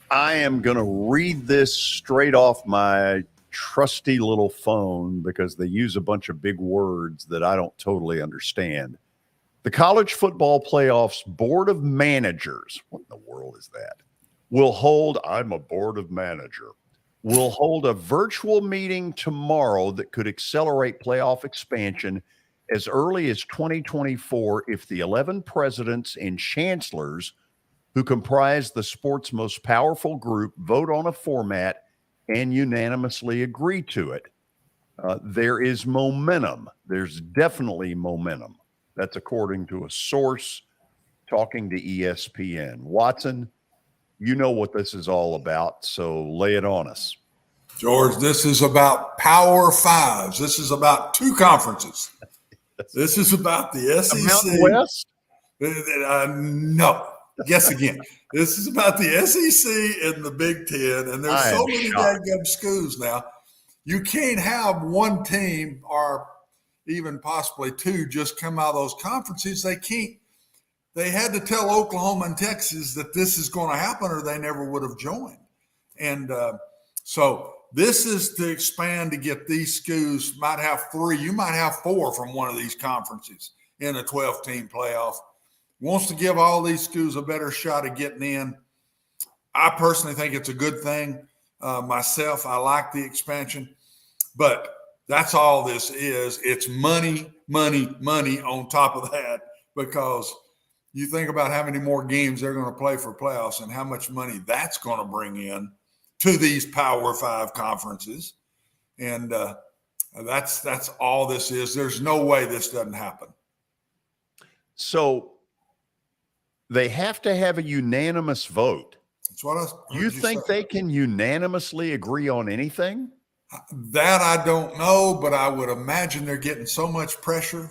I am going to read this straight off my trusty little phone because they use a bunch of big words that I don't totally understand. The College Football Playoff's Board of Managers, what in the world is that? Will hold, I'm a board of manager, will hold a virtual meeting tomorrow that could accelerate playoff expansion as early as 2024 if the 11 presidents and chancellors who comprise the sport's most powerful group vote on a format and unanimously agree to it. There is momentum. There's definitely momentum. That's according to a source talking to ESPN. Watson, you know what this is all about, so lay it on us. George, this is about Power Fives. This is about two conferences. This is about the SEC. Mountain West? No. Guess again. This is about the SEC and the Big Ten, and there's so many dadgum schools now. You can't have one team or even possibly two just come out of those conferences. They can't. They had to tell Oklahoma and Texas that this is going to happen, or they never would have joined. And so this is to expand to get these schools. Might have three. You might have four from one of these conferences in a 12-team playoff. Wants to give all these schools a better shot at getting in. I personally think it's a good thing. Myself, I like the expansion. But that's all this is. It's money, money, money on top of that, because you think about how many more games they're going to play for playoffs and how much money that's going to bring in to these Power Five conferences. And that's all this is. There's no way this doesn't happen. So they have to have a unanimous vote. That's what you think they can unanimously agree on anything? That I don't know, but I would imagine they're getting so much pressure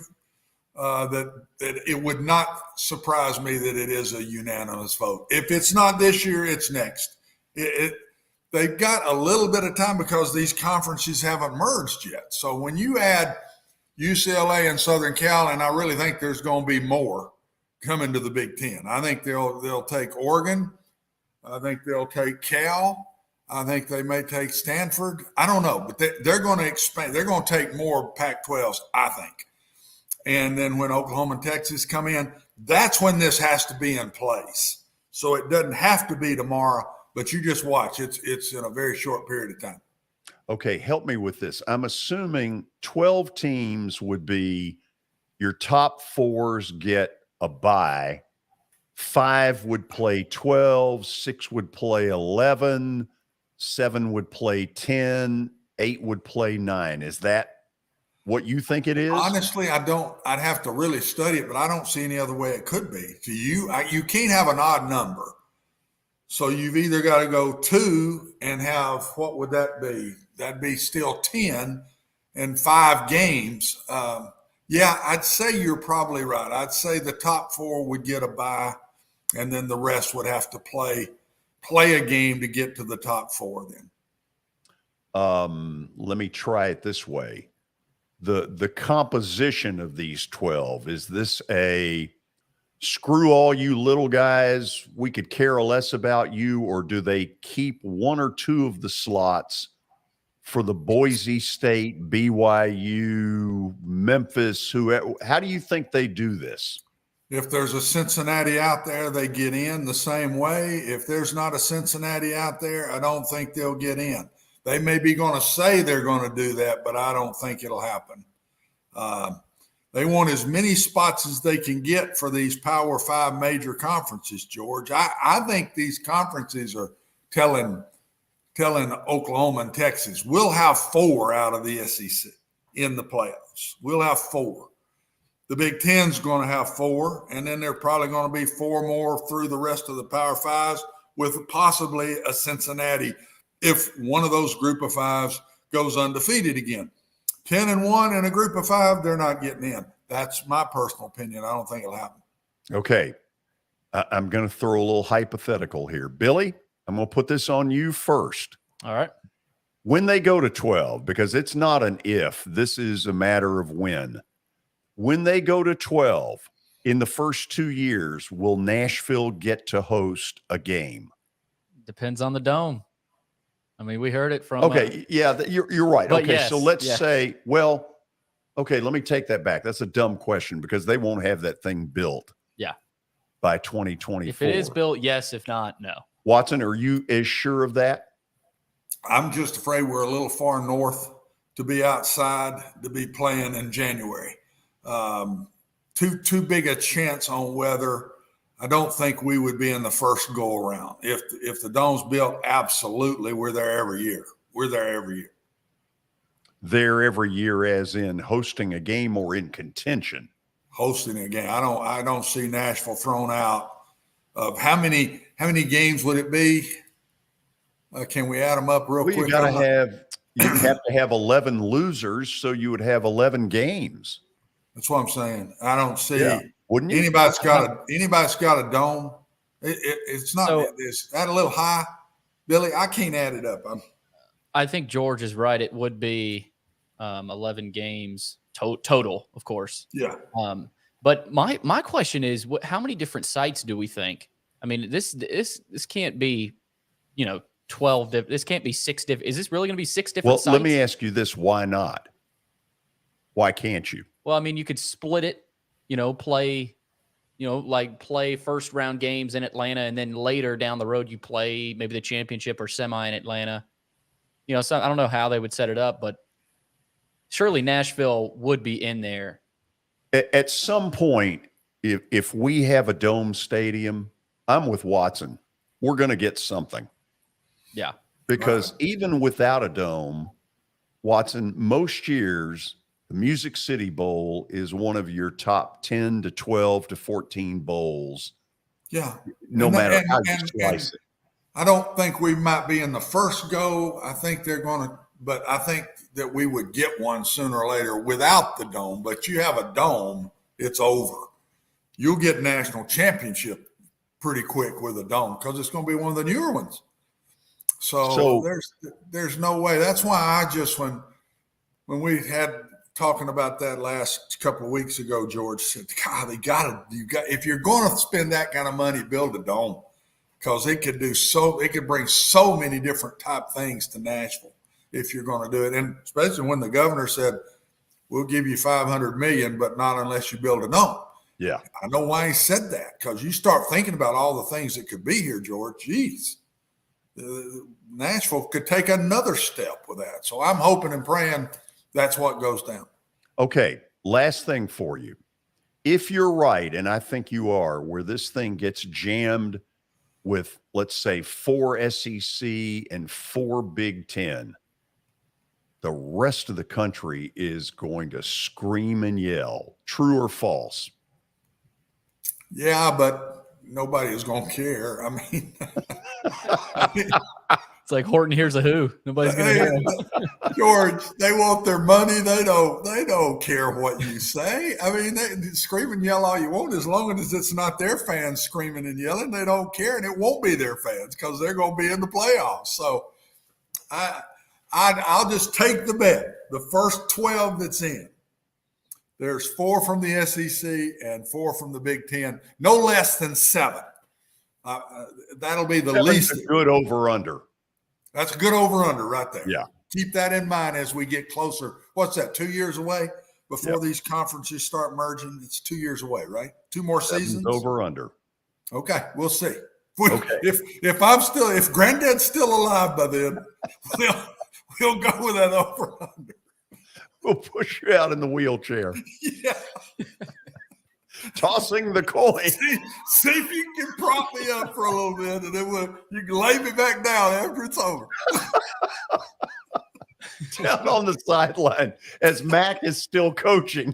that it would not surprise me that it is a unanimous vote. If it's not this year, it's next. They've got a little bit of time because these conferences haven't merged yet. So when you add UCLA and Southern Cal, and I really think there's going to be more coming to the Big Ten. I think they'll take Oregon. I think they'll take Cal. I think they may take Stanford. I don't know, but they're going to expand. They're going to take more Pac-12s, I think. And then when Oklahoma and Texas come in, that's when this has to be in place. So it doesn't have to be tomorrow, but you just watch. It's in a very short period of time. Okay, help me with this. I'm assuming 12 teams would be your top fours get a bye. 5 would play 12, 6 would play 11, 7 would play 10, 8 would play 9. Is that what you think it is? Honestly, I don't. I'd have to really study it, but I don't see any other way it could be. To you, you can't have an odd number. So you've either got to go 2 and have, what would that be? That'd be still 10 and 5 games. Yeah, I'd say you're probably right. I'd say the top 4 would get a bye, and then the rest would have to play a game to get to the top 4 then. Let me try it this way. The composition of these 12, is this a screw all you little guys, we could care less about you, or do they keep 1 or 2 of the slots for the Boise State, BYU, Memphis, how do you think they do this? If there's a Cincinnati out there, they get in the same way. If there's not a Cincinnati out there, I don't think they'll get in. They may be going to say they're going to do that, but I don't think it'll happen. They want as many spots as they can get for these Power 5 major conferences, George. I think these conferences are telling Oklahoma and Texas, we'll have 4 out of the SEC in the playoffs. We'll have 4. The Big Ten's going to have 4, and then there are probably going to be 4 more through the rest of the Power 5s with possibly a Cincinnati if one of those group of 5s goes undefeated again. 10-1 in a group of 5, they're not getting in. That's my personal opinion. I don't think it'll happen. Okay. I'm going to throw a little hypothetical here. Billy, I'm going to put this on you first. All right. When they go to 12, because it's not an if, this is a matter of when. When they go to 12, in the first 2 years, will Nashville get to host a game? Depends on the dome. I mean, we heard it from. Okay, yeah, you're right. Okay, yes, so let's say, well, okay, let me take that back. That's a dumb question because they won't have that thing built. Yeah. By 2024. If it is built, yes. If not, no. Watson, are you as sure of that? I'm just afraid we're a little far north to be outside to be playing in January. Too big a chance on weather. I don't think we would be in the first go around. If the dome's built, absolutely, we're there every year. We're there every year. There every year, as in hosting a game or in contention? Hosting a game. I don't see Nashville thrown out. Of how many games would it be? Can we add them up real quick? You'd have to have 11 losers, so you would have 11 games. That's what I'm saying. I don't see. Yeah. Wouldn't you? Anybody's got a dome. It's not. Is that a little high, Billy? I can't add it up. I think George is right. It would be 11 games total, of course. Yeah. But my question is, how many different sites do we think? I mean, this can't be, 12. This can't be 6 different. Is this really going to be 6 different sites? Well, let me ask you this: why not? Why can't you? Well, I mean, you could split it. Play first round games in Atlanta, and then later down the road you play maybe the championship or semi in Atlanta. So I don't know how they would set it up, but surely Nashville would be in there. At some point, if we have a dome stadium, I'm with Watson. We're going to get something. Yeah. Because even without a dome, Watson, most years, the Music City Bowl is one of your top 10 to 12 to 14 bowls. Yeah. No matter how you slice it. I don't think we might be in the first go. I think they're going to, but I think that we would get one sooner or later without the dome. But you have a dome, it's over. You'll get national championship pretty quick with a dome because it's going to be one of the newer ones. So there's no way. That's why I just, when we had talking about that last couple of weeks ago, George said, God, if you're going to spend that kind of money, build a dome. because it could bring so many different type things to Nashville if you're going to do it. And especially when the governor said, we'll give you $500 million, but not unless you build a dome. Yeah. I know why he said that, because you start thinking about all the things that could be here, George. Geez, Nashville could take another step with that. So I'm hoping and praying that's what goes down. Okay, last thing for you. If you're right, and I think you are, where this thing gets jammed with, let's say, 4 SEC and 4 Big Ten, the rest of the country is going to scream and yell. True or false? Yeah, but nobody is going to care. I mean, it's like Horton hears a who. Nobody's going to hear him. George, they want their money. They don't care what you say. I mean, they scream and yell all you want. As long as it's not their fans screaming and yelling, they don't care, and it won't be their fans because they're going to be in the playoffs. So I'll just take the bet. The first 12 that's in, there's 4 from the SEC and 4 from the Big Ten, no less than 7. That'll be the least. That's a good over-under. That's a good over-under right there. Yeah. Keep that in mind as we get closer. What's that, 2 years away before these conferences start merging? It's 2 years away, right? 2 more seasons? Over-under. Okay, we'll see. If Granddad's still alive by then, we'll go with that over-under. We'll push you out in the wheelchair. Yeah. Tossing the coin. See if you can prop me up for a little bit, and then you can lay me back down after it's over. Down on the sideline as Mac is still coaching.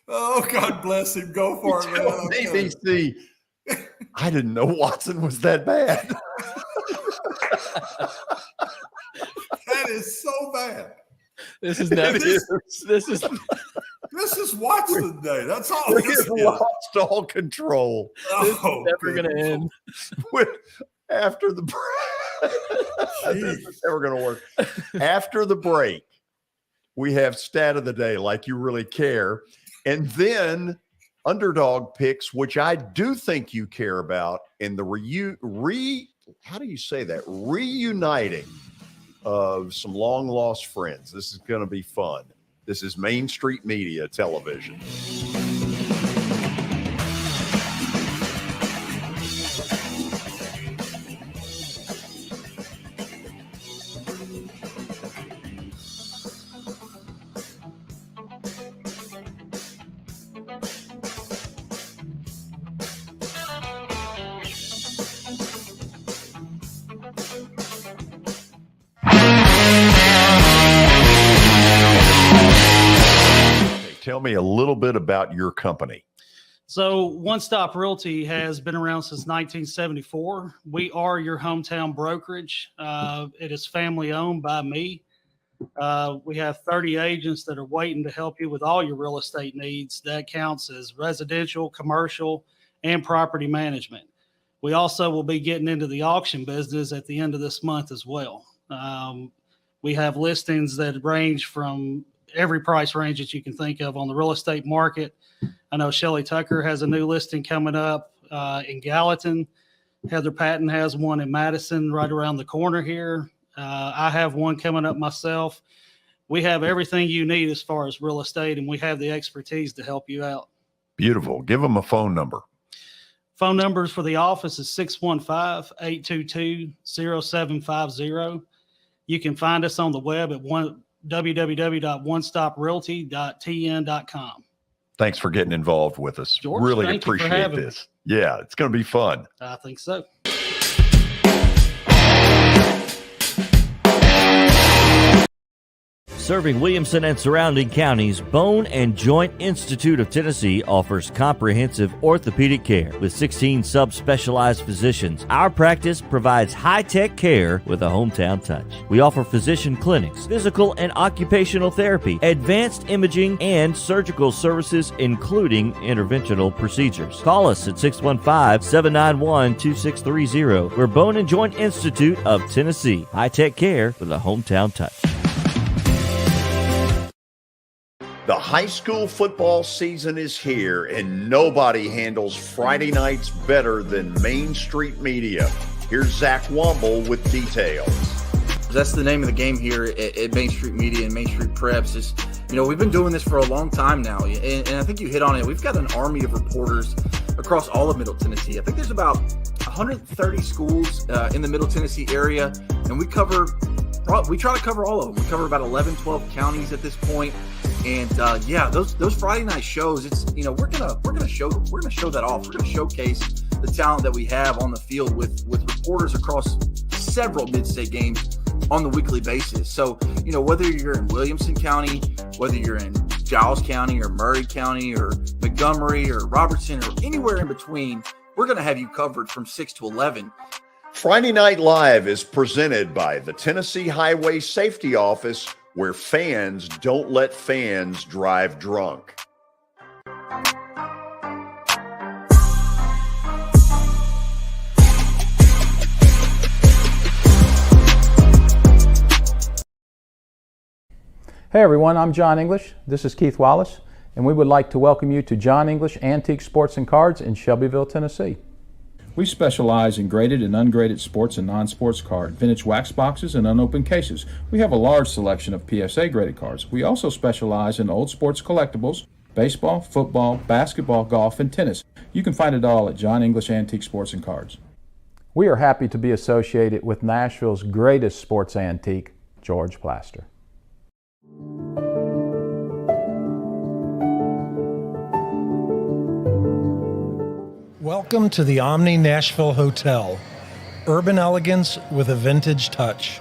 Oh, God bless him. Go for it, man. ABC. I didn't know Watson was that bad. That is so bad. This is Watson Day. That's all. We have lost all control. This is never going to end. After the break, this is never going to work. After the break, we have stat of the day, like you really care, and then Underdog Picks, which I do think you care about, and the how do you say that? Reuniting of some long lost friends. This is going to be fun. This is Main Street Media Television. Tell me a little bit about your company. So One Stop Realty has been around since 1974. We are your hometown brokerage. It is family owned by me. We have 30 agents that are waiting to help you with all your real estate needs. That counts as residential, commercial, and property management. We also will be getting into the auction business at the end of this month as well. We have listings that range from every price range that you can think of on the real estate market. I know Shelly Tucker has a new listing coming up in Gallatin. Heather Patton has one in Madison right around the corner here. I have one coming up myself. We have everything you need as far as real estate, and we have the expertise to help you out. Beautiful. Give them a phone number. Phone numbers for the office is 615-822-0750. You can find us on the web at www.onestoprealty.tn.com. Thanks for getting involved with us. George, really appreciate this. Yeah, it's going to be fun. I think so. Serving Williamson and surrounding counties, Bone and Joint Institute of Tennessee offers comprehensive orthopedic care with 16 subspecialized physicians. Our practice provides high-tech care with a hometown touch. We offer physician clinics, physical and occupational therapy, advanced imaging, and surgical services, including interventional procedures. Call us at 615-791-2630. We're Bone and Joint Institute of Tennessee. High-tech care with a hometown touch. The high school football season is here, and nobody handles Friday nights better than Main Street Media. Here's Zach Womble with details. That's the name of the game here at Main Street Media and Main Street Preps. Is, we've been doing this for a long time now, and I think you hit on it. We've got an army of reporters across all of Middle Tennessee. I think there's about 130 schools in the Middle Tennessee area, and we try to cover all of them. We cover about 11, 12 counties at this point. And those Friday night shows, it's we're gonna show that off. We're gonna showcase the talent that we have on the field with reporters across several mid-state games on the weekly basis. So whether you're in Williamson County, whether you're in Giles County or Murray County or Montgomery or Robertson or anywhere in between, we're gonna have you covered from 6 to 11. Friday Night Live is presented by the Tennessee Highway Safety Office, where fans don't let fans drive drunk. Hey everyone, I'm John English. This is Keith Wallace, and we would like to welcome you to John English Antique Sports and Cards in Shelbyville, Tennessee. We specialize in graded and ungraded sports and non-sports cards, vintage wax boxes, and unopened cases. We have a large selection of PSA graded cards. We also specialize in old sports collectibles, baseball, football, basketball, golf, and tennis. You can find it all at John English Antique Sports and Cards. We are happy to be associated with Nashville's greatest sports antique, George Plaster. Welcome to the Omni Nashville Hotel. Urban elegance with a vintage touch.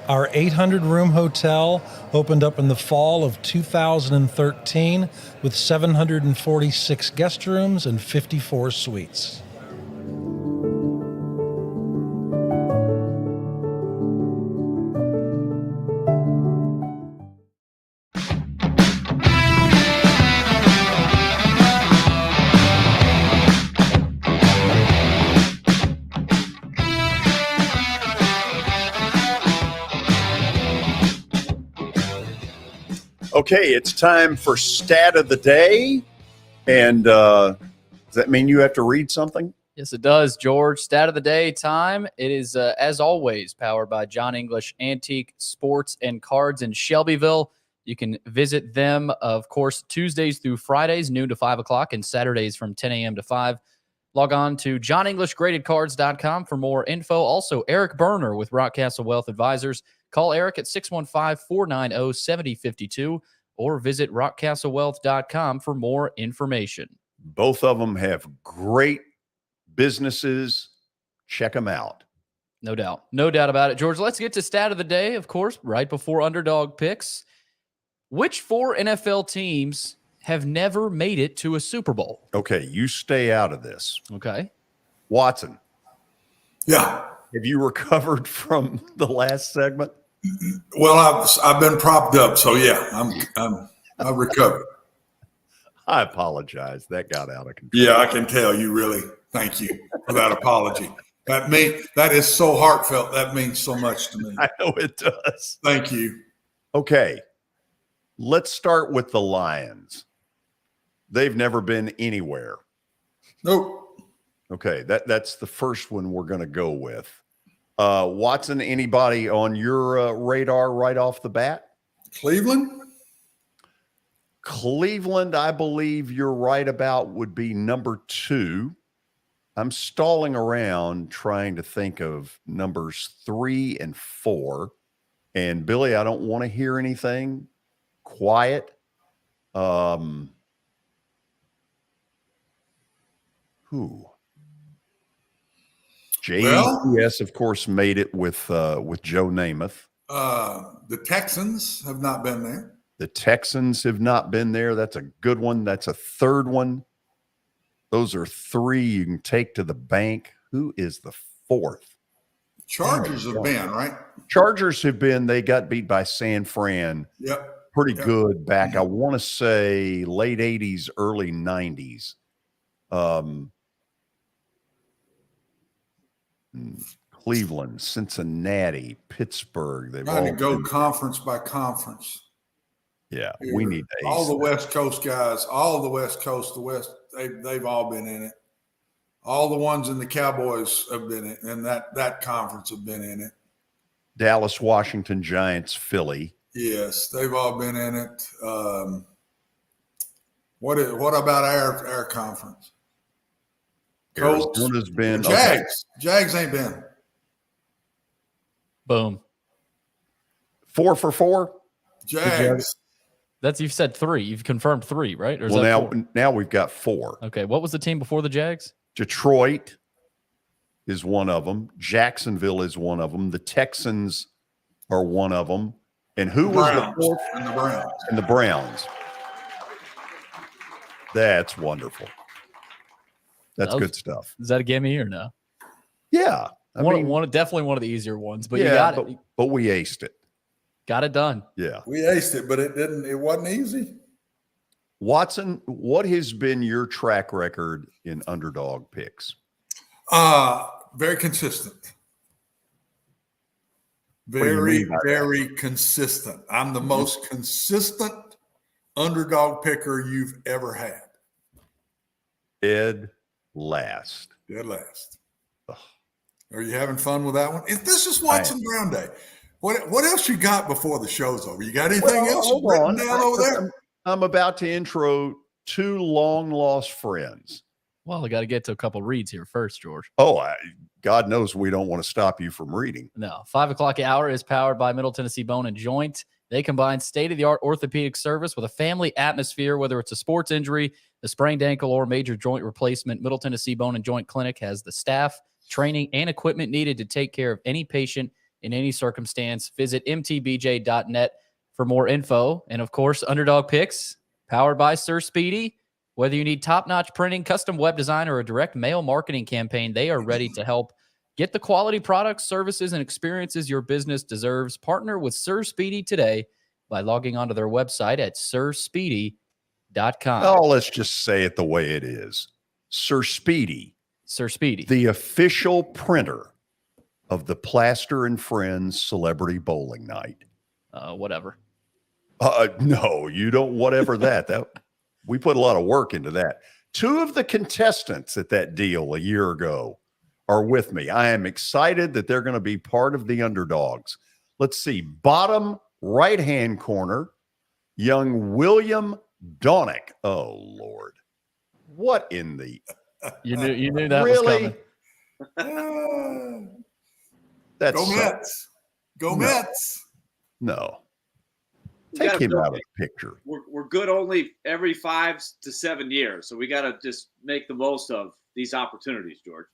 Our 800-room hotel opened up in the fall of 2013 with 746 guest rooms and 54 suites. Okay, it's time for Stat of the Day. And does that mean you have to read something? Yes, it does, George. Stat of the Day time. It is, as always, powered by John English Antique Sports and Cards in Shelbyville. You can visit them, of course, Tuesdays through Fridays, noon to 5 o'clock, and Saturdays from 10 a.m. to 5. Log on to johnenglishgradedcards.com for more info. Also, Eric Berner with Rockcastle Wealth Advisors. Call Eric at 615-490-7052 or visit rockcastlewealth.com for more information. Both of them have great businesses. Check them out. No doubt. No doubt about it. George, let's get to Stat of the Day, of course, right before Underdog Picks. Which 4 NFL teams have never made it to a Super Bowl? Okay, you stay out of this. Okay. Watson. Yeah. Have you recovered from the last segment? Well, I've been propped up, so yeah, I've recovered. I apologize. That got out of control. Yeah, I can tell you really. Thank you for that apology. That is so heartfelt. That means so much to me. I know it does. Thank you. Okay, let's start with the Lions. They've never been anywhere. Nope. Okay, that's the first one we're going to go with. Watson, anybody on your radar right off the bat? Cleveland, I believe you're right about, would be number 2. I'm stalling around trying to think of numbers 3 and 4. And Billy, I don't want to hear anything. Quiet. Who? JES, of course, made it with Joe Namath. The Texans have not been there. The Texans have not been there. That's a good one. That's a third one. Those are 3 you can take to the bank. Who is the 4th? Chargers have been, right? Chargers have been. They got beat by San Fran. Yep. Pretty good back. I want to say late 80s, early 90s. Cleveland, Cincinnati, Pittsburgh. They've Trying all to go conference by conference. Yeah, we need to all ace the that. West Coast guys, all the West Coast, they've all been in it. All the ones in the Cowboys have been in that conference have been in it. Dallas, Washington Giants, Philly. Yes, they've all been in it. What about our conference? Colts, Arizona's been Jags. Okay. Jags ain't been. Boom. 4 for 4. Jags. You've said 3. You've confirmed 3, right? Or is that now we've got 4. Okay. What was the team before the Jags? Detroit is one of them. Jacksonville is one of them. The Texans are one of them. And who was the fourth? And the Browns. And the Browns. That's wonderful. That's good stuff. Is that a gimme or no? Yeah. Definitely one of the easier ones, but you got it. But we aced it. Got it done. Yeah. We aced it, but it wasn't easy. Watson, what has been your track record in Underdog Picks? Very consistent. Very consistent. I'm the most consistent underdog picker you've ever had. Dead last. Ugh. Are you having fun with that one? This is Watson Brown Day. What else you got before the show's over? You got anything else written down over there? I'm about to intro 2 long-lost friends. Well, I got to get to a couple reads here first, George. Oh, God knows we don't want to stop you from reading. No. 5 o'clock hour is powered by Middle Tennessee Bone and Joint. They combine state-of-the-art orthopedic service with a family atmosphere, whether it's a sports injury, a sprained ankle, or major joint replacement. Middle Tennessee Bone and Joint Clinic has the staff, training, and equipment needed to take care of any patient in any circumstance. Visit mtbj.net for more info. And, of course, Underdog Picks, powered by Sir Speedy. Whether you need top-notch printing, custom web design, or a direct mail marketing campaign, they are ready to help. Get the quality products, services, and experiences your business deserves. Partner with Sir Speedy today by logging onto their website at sirspeedy.com. Oh, let's just say it the way it is. Sir Speedy. Sir Speedy. The official printer of the Plaster and Friends Celebrity Bowling Night. Whatever. No, you don't whatever that. We put a lot of work into that. 2 of the contestants at that deal a year ago are with me. I am excited that they're going to be part of the Underdogs. Let's see. Bottom right-hand corner, young William Donick. Oh, Lord. What in the... You knew that really? was coming. That's Go Mets. Go Mets. No. Take him out of the picture. We're good only every 5 to 7 years, so we got to just make the most of these opportunities, George.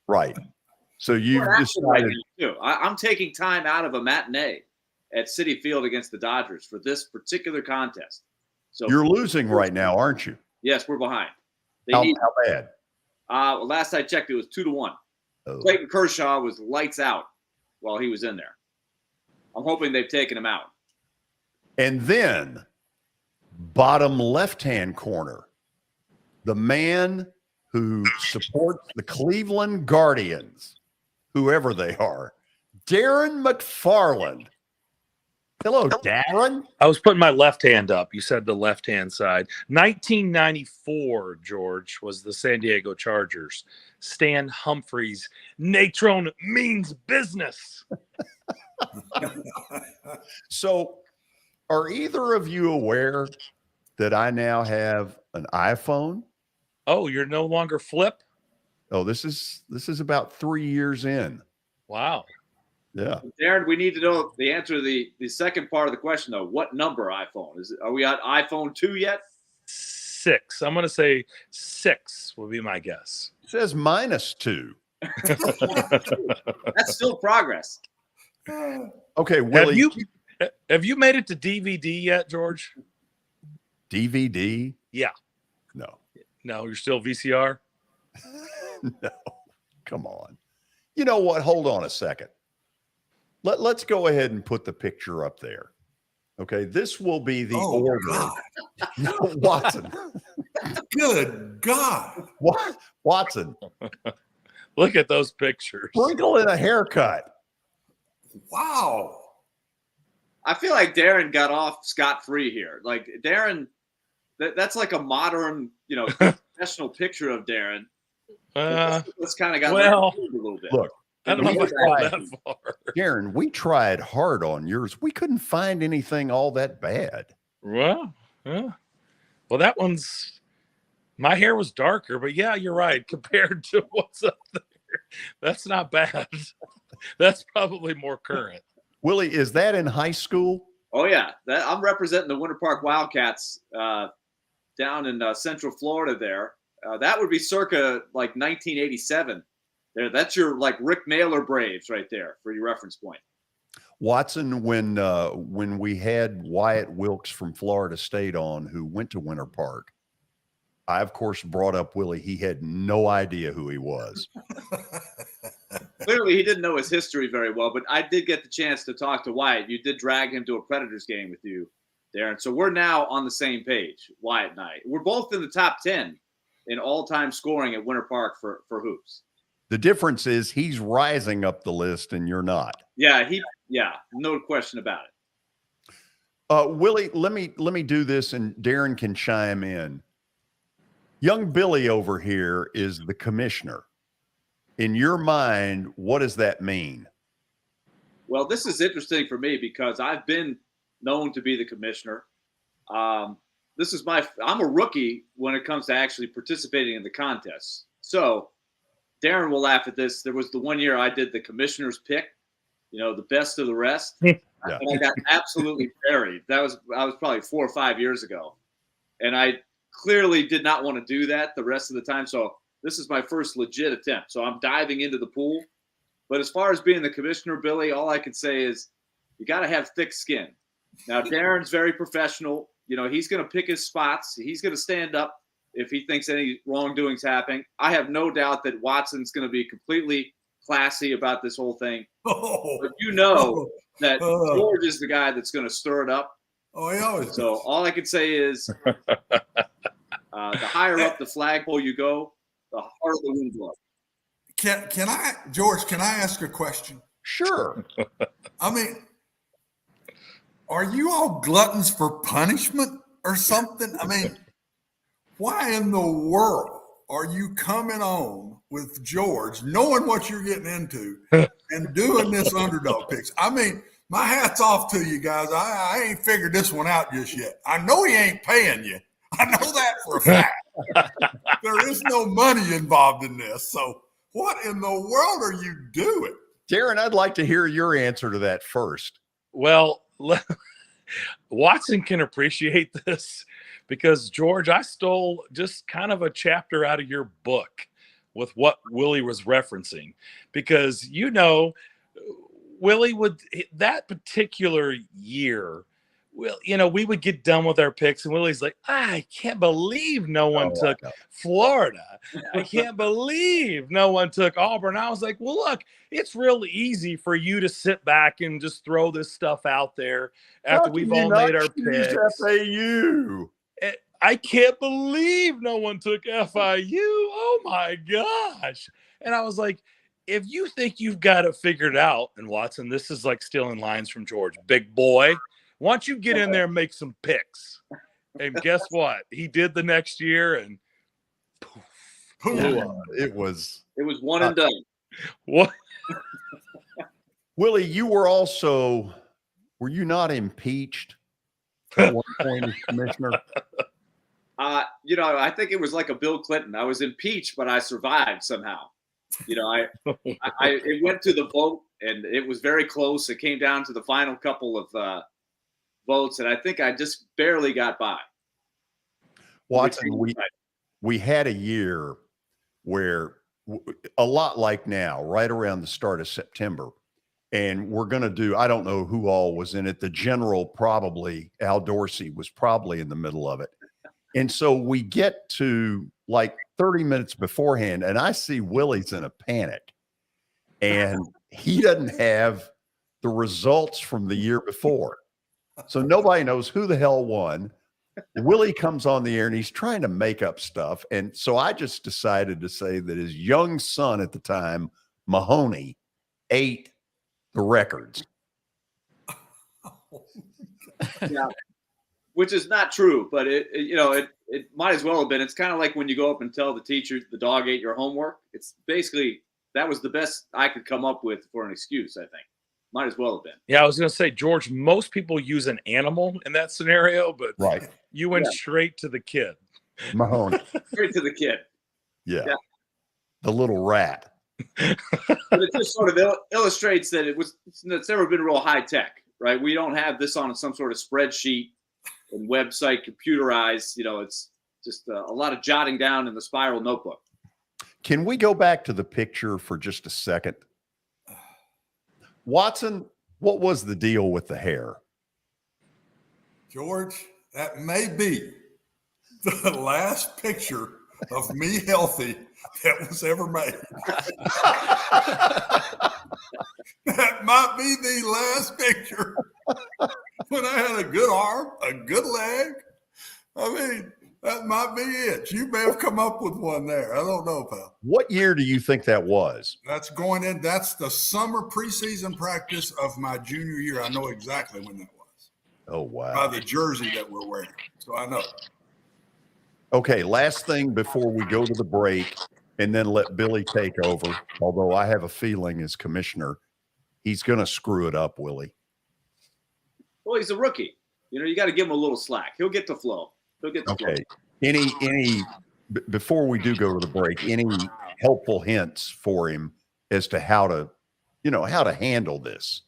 Right. So you've decided. I'm taking time out of a matinee at Citi Field against the Dodgers for this particular contest. So you're losing right now, aren't you? Yes, we're behind. How bad? Well, last I checked, it was 2-1. Oh. Clayton Kershaw was lights out while he was in there. I'm hoping they've taken him out. And then, bottom left-hand corner, the man who supports the Cleveland Guardians, whoever they are, Darren McFarland. Hello, Darren. I was putting my left hand up. You said the left-hand side. 1994, George, was the San Diego Chargers. Stan Humphries. Natron means business. So, are either of you aware that I now have an iPhone? Oh, you're no longer Flip? Oh, this is about 3 years in. Wow. Yeah. Darren, we need to know the answer to the second part of the question, though. What number iPhone? Are we on iPhone 2 yet? 6. I'm going to say 6 will be my guess. It says -2. That's still progress. Okay, Willie. Have you made it to DVD yet, George? DVD? Yeah. No, you're still VCR? No. Come on. You know what? Hold on a second. Let's go ahead and put the picture up there. Okay, this will be the order. God. No, Watson. Good God. What? Watson. Look at those pictures. Sprinkle in a haircut. Wow. I feel like Darren got off scot-free here. Like Darren, that's like a modern, professional picture of Darren. It's kind of got a little bit. Look, I don't know if I got that far. Darren, we tried hard on yours. We couldn't find anything all that bad. Well, yeah. Well, that one's my hair was darker, but yeah, you're right. Compared to what's up there, that's not bad. That's probably more current. Willie, is that in high school? Oh yeah, I'm representing the Winter Park Wildcats down in Central Florida. There, that would be circa like 1987. There, that's your like Rick Naylor Braves right there for your reference point. Watson, when we had Wyatt Wilkes from Florida State on, who went to Winter Park, I of course brought up Willie. He had no idea who he was. Clearly, he didn't know his history very well, but I did get the chance to talk to Wyatt. You did drag him to a Predators game with you, Darren. So we're now on the same page, Wyatt and I. We're both in the top 10 in all-time scoring at Winter Park for hoops. The difference is he's rising up the list and you're not. Yeah, no question about it. Willie, let me do this and Darren can chime in. Young Billy over here is the commissioner. In your mind, what does that mean? Well, this is interesting for me because I've been known to be the commissioner. I'm a rookie when it comes to actually participating in the contest. So Darren will laugh at this. There was the one year I did the commissioner's pick, the best of the rest. Yeah. And I got absolutely buried. I was probably 4 or 5 years ago. And I clearly did not want to do that the rest of the time. So this is my first legit attempt. So I'm diving into the pool. But as far as being the commissioner, Billy, all I can say is you got to have thick skin. Now, Darren's very professional. He's going to pick his spots. He's going to stand up if he thinks any wrongdoing's happening. I have no doubt that Watson's going to be completely classy about this whole thing. But that George is the guy that's going to stir it up. Oh, he always does. So all I can say is the higher up the flagpole you go, the harder the wind blows. Can I, George, can I ask a question? Sure. I mean, are you all gluttons for punishment or something? I mean, why in the world are you coming on with George, knowing what you're getting into, and doing this Underdog Picks? I mean, my hat's off to you guys. I ain't figured this one out just yet. I know he ain't paying you. I know that for a fact. There is no money involved in this. So what in the world are you doing? Darren, I'd like to hear your answer to that first. Well, Watson can appreciate this because, George, I stole just kind of a chapter out of your book with what Willie was referencing because, Willie would that particular year, we would get done with our picks and Willie's like, I can't believe no one took Florida. I can't believe no one took Auburn. I was like, well, look, it's real easy for you to sit back and just throw this stuff out there after we've all made our picks. FAU. I can't believe no one took FIU. Oh my gosh. And I was like, if you think you've got it figured out, and Watson, this is like stealing lines from George, big boy, why don't you get in there and make some picks? And guess what? He did the next year, and poof. It was one and done. What? Willie, were you not impeached at one point as commissioner? I think it was like a Bill Clinton. I was impeached, but I survived somehow. It went to the vote, and it was very close. It came down to the final couple of votes, and I think I just barely got by. Watson, we had a year where a lot like now, right around the start of September, and we're going to do, I don't know who all was in it. The general, probably Al Dorsey was probably in the middle of it. And so we get to like 30 minutes beforehand, and I see Willie's in a panic, and he doesn't have the results from the year before. So nobody knows who the hell won. Willie comes on the air and he's trying to make up stuff. And so I just decided to say that his young son at the time, Mahoney, ate the records. Yeah, which is not true, but it might as well have been. It's kind of like when you go up and tell the teacher the dog ate your homework. It's basically that was the best I could come up with for an excuse, I think. Might as well have been. Yeah, I was going to say, George, most people use an animal in that scenario, but right. You went straight to the kid. Mahoney. Straight to the kid. Yeah. The little rat. But it just sort of illustrates that it's never been real high tech, right? We don't have this on some sort of spreadsheet and website computerized. It's just a lot of jotting down in the spiral notebook. Can we go back to the picture for just a second? Watson, what was the deal with the hair? George, that may be the last picture of me healthy that was ever made. That might be the last picture when I had a good arm, a good leg. I mean, that might be it. You may have come up with one there. I don't know, pal. What year do you think that was? That's going in. That's the summer preseason practice of my junior year. I know exactly when that was. Oh, wow. By the jersey that we're wearing. So I know. Okay, last thing before we go to the break and then let Billy take over, although I have a feeling as commissioner, he's going to screw it up, Willie. Well, he's a rookie. You got to give him a little slack. He'll get the flow. Okay. Before we do go to the break, any helpful hints for him as to how to handle this?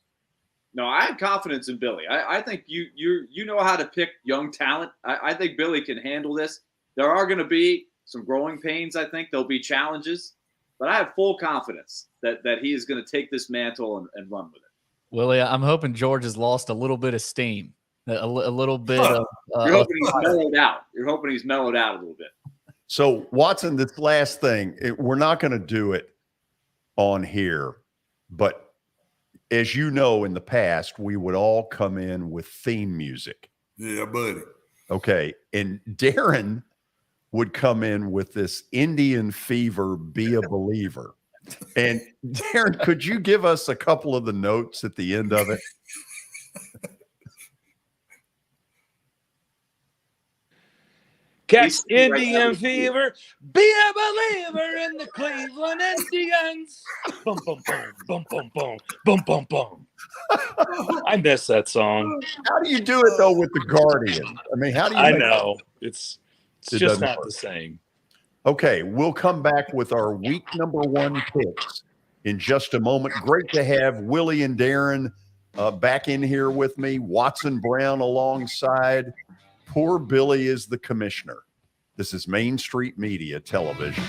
No, I have confidence in Billy. I think you know how to pick young talent. I think Billy can handle this. There are going to be some growing pains. I think there'll be challenges, but I have full confidence that he is going to take this mantle and run with it. Willie, I'm hoping George has lost a little bit of steam. A little bit of You're hoping he's mellowed out. You're hoping he's mellowed out a little bit. So, Watson, this last thing, we're not going to do it on here, but as you know, in the past, we would all come in with theme music. Yeah, buddy. Okay. And Darren would come in with this Indian Fever, Be a Believer. And Darren, could you give us a couple of the notes at the end of it? Catch Indian fever, be a believer in the Cleveland Indians. Boom, boom, boom, boom, boom, boom, boom, boom, boom. I miss that song. How do you do it though with the Guardian? I mean, how do you? I know it's just not the same. Okay, we'll come back with our week number 1 picks in just a moment. Great to have Willie and Darren back in here with me. Watson Brown alongside. Poor Billy is the commissioner. This is Main Street Media Television.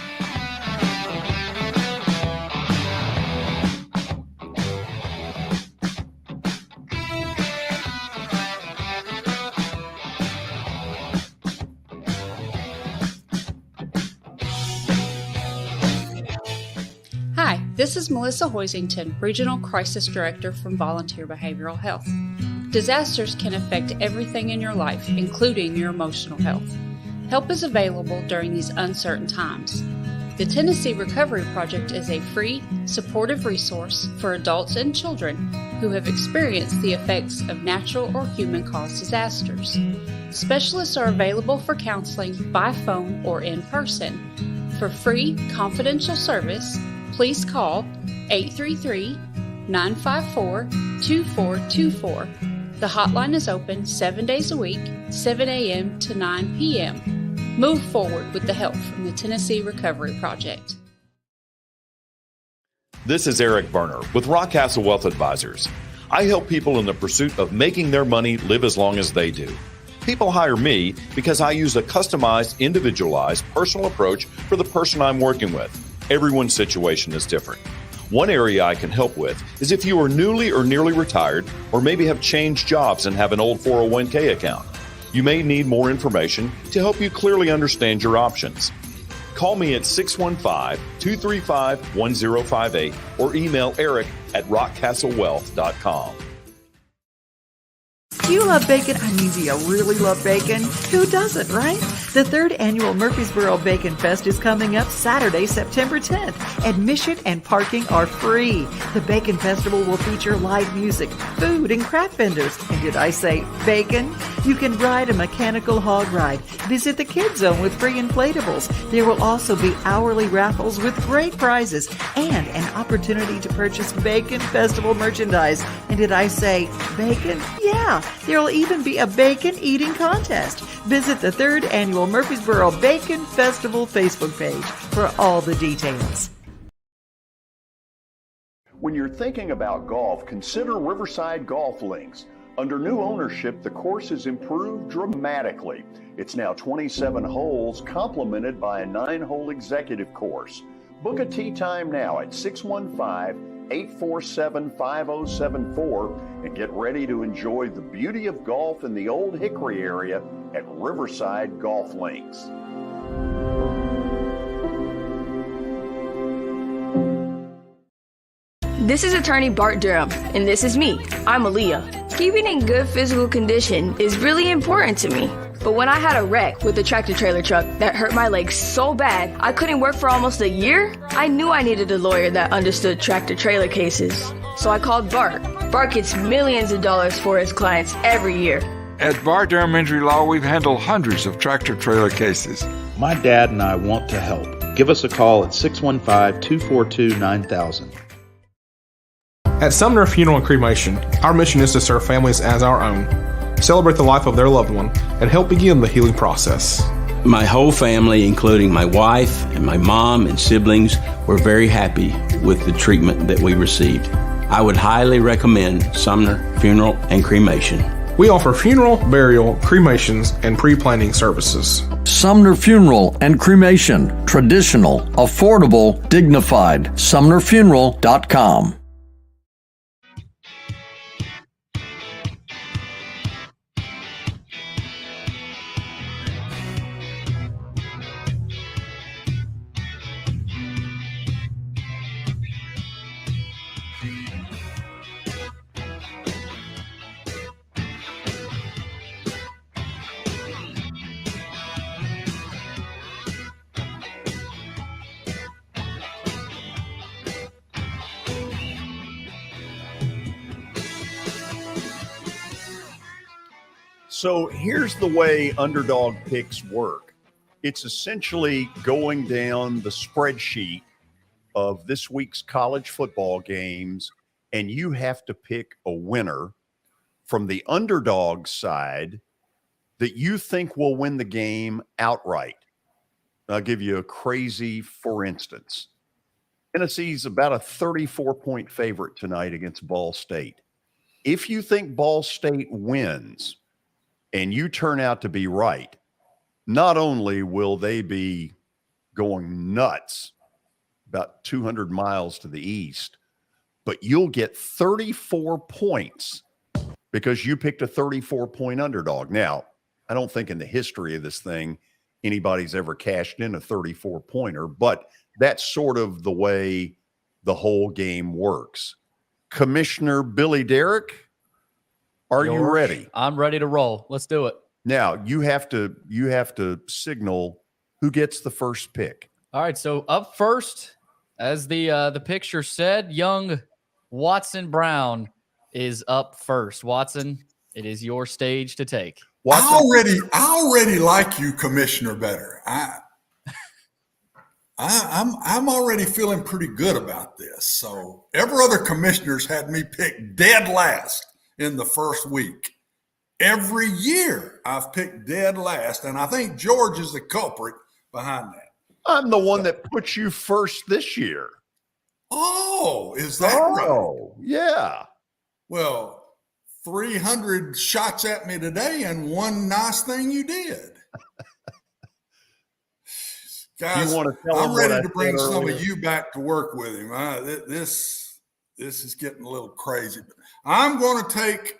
Hi, this is Melissa Hoisington, Regional Crisis Director from Volunteer Behavioral Health. Disasters can affect everything in your life, including your emotional health. Help is available during these uncertain times. The Tennessee Recovery Project is a free, supportive resource for adults and children who have experienced the effects of natural or human-caused disasters. Specialists are available for counseling by phone or in person. For free, confidential service, please call 833-954-2424. The hotline is open 7 days a week, 7 a.m. to 9 p.m. Move forward with the help from the Tennessee Recovery Project. This is Eric Berner with Rockcastle Wealth Advisors. I help people in the pursuit of making their money live as long as they do. People hire me because I use a customized, individualized, personal approach for the person I'm working with. Everyone's situation is different. One area I can help with is if you are newly or nearly retired, or maybe have changed jobs and have an old 401k account. You may need more information to help you clearly understand your options. Call me at 615-235-1058 or email eric@rockcastlewealth.com. You love bacon? I mean, do you really love bacon? Who doesn't, right? The 3rd annual Murfreesboro Bacon Fest is coming up Saturday, September 10th. Admission and parking are free. The Bacon Festival will feature live music, food, and craft vendors. And did I say bacon? You can ride a mechanical hog ride, visit the Kids Zone with free inflatables. There will also be hourly raffles with great prizes and an opportunity to purchase Bacon Festival merchandise. And did I say bacon? Yeah, there will even be a bacon eating contest. Visit the 3rd annual Murfreesboro Bacon Festival Facebook page for all the details. When you're thinking about golf, consider Riverside Golf Links. Under new ownership, the course has improved dramatically. It's now 27 holes, complemented by a 9-hole executive course. Book a tee time now at 615-847-5074 and get ready to enjoy the beauty of golf in the Old Hickory area at Riverside Golf Links. This is attorney Bart Durham, and this is me. I'm Aaliyah. Keeping in good physical condition is really important to me. But when I had a wreck with a tractor-trailer truck that hurt my legs so bad I couldn't work for almost a year, I knew I needed a lawyer that understood tractor-trailer cases. So I called Bart. Bart gets millions of dollars for his clients every year. At Bart Durham Injury Law, we've handled hundreds of tractor-trailer cases. My dad and I want to help. Give us a call at 615-242-9000. At Sumner Funeral and Cremation, our mission is to serve families as our own, celebrate the life of their loved one, and help begin the healing process. My whole family, including my wife and my mom and siblings, were very happy with the treatment that we received. I would highly recommend Sumner Funeral and Cremation. We offer funeral, burial, cremations, and pre-planning services. Sumner Funeral and Cremation. Traditional, affordable, dignified. SumnerFuneral.com. So here's the way Underdog Picks work. It's essentially going down the spreadsheet of this week's college football games, and you have to pick a winner from the underdog side that you think will win the game outright. I'll give you a crazy, for instance. Tennessee's about a 34-point favorite tonight against Ball State. If you think Ball State wins and you turn out to be right, not only will they be going nuts about 200 miles to the east, but you'll get 34 points because you picked a 34-point underdog. Now, I don't think in the history of this thing anybody's ever cashed in a 34-pointer, but that's sort of the way the whole game works. Commissioner Billy Derrick, are you ready? I'm ready to roll. Let's do it. Now, you have to signal who gets the first pick. All right, so up first, as the picture said, young Watson Brown is up first. Watson, it is your stage to take. I already like you, Commissioner, better. I'm already feeling pretty good about this. So every other commissioner's had me pick dead last in the first week. Every year I've picked dead last, and I think George is the culprit behind that. I'm the one that put you first this year. Oh, is that right? Oh, yeah. Well, 300 shots at me today, and one nice thing you did. Guys, I'm ready to bring some of you back to work with him. This is getting a little crazy. I'm going to take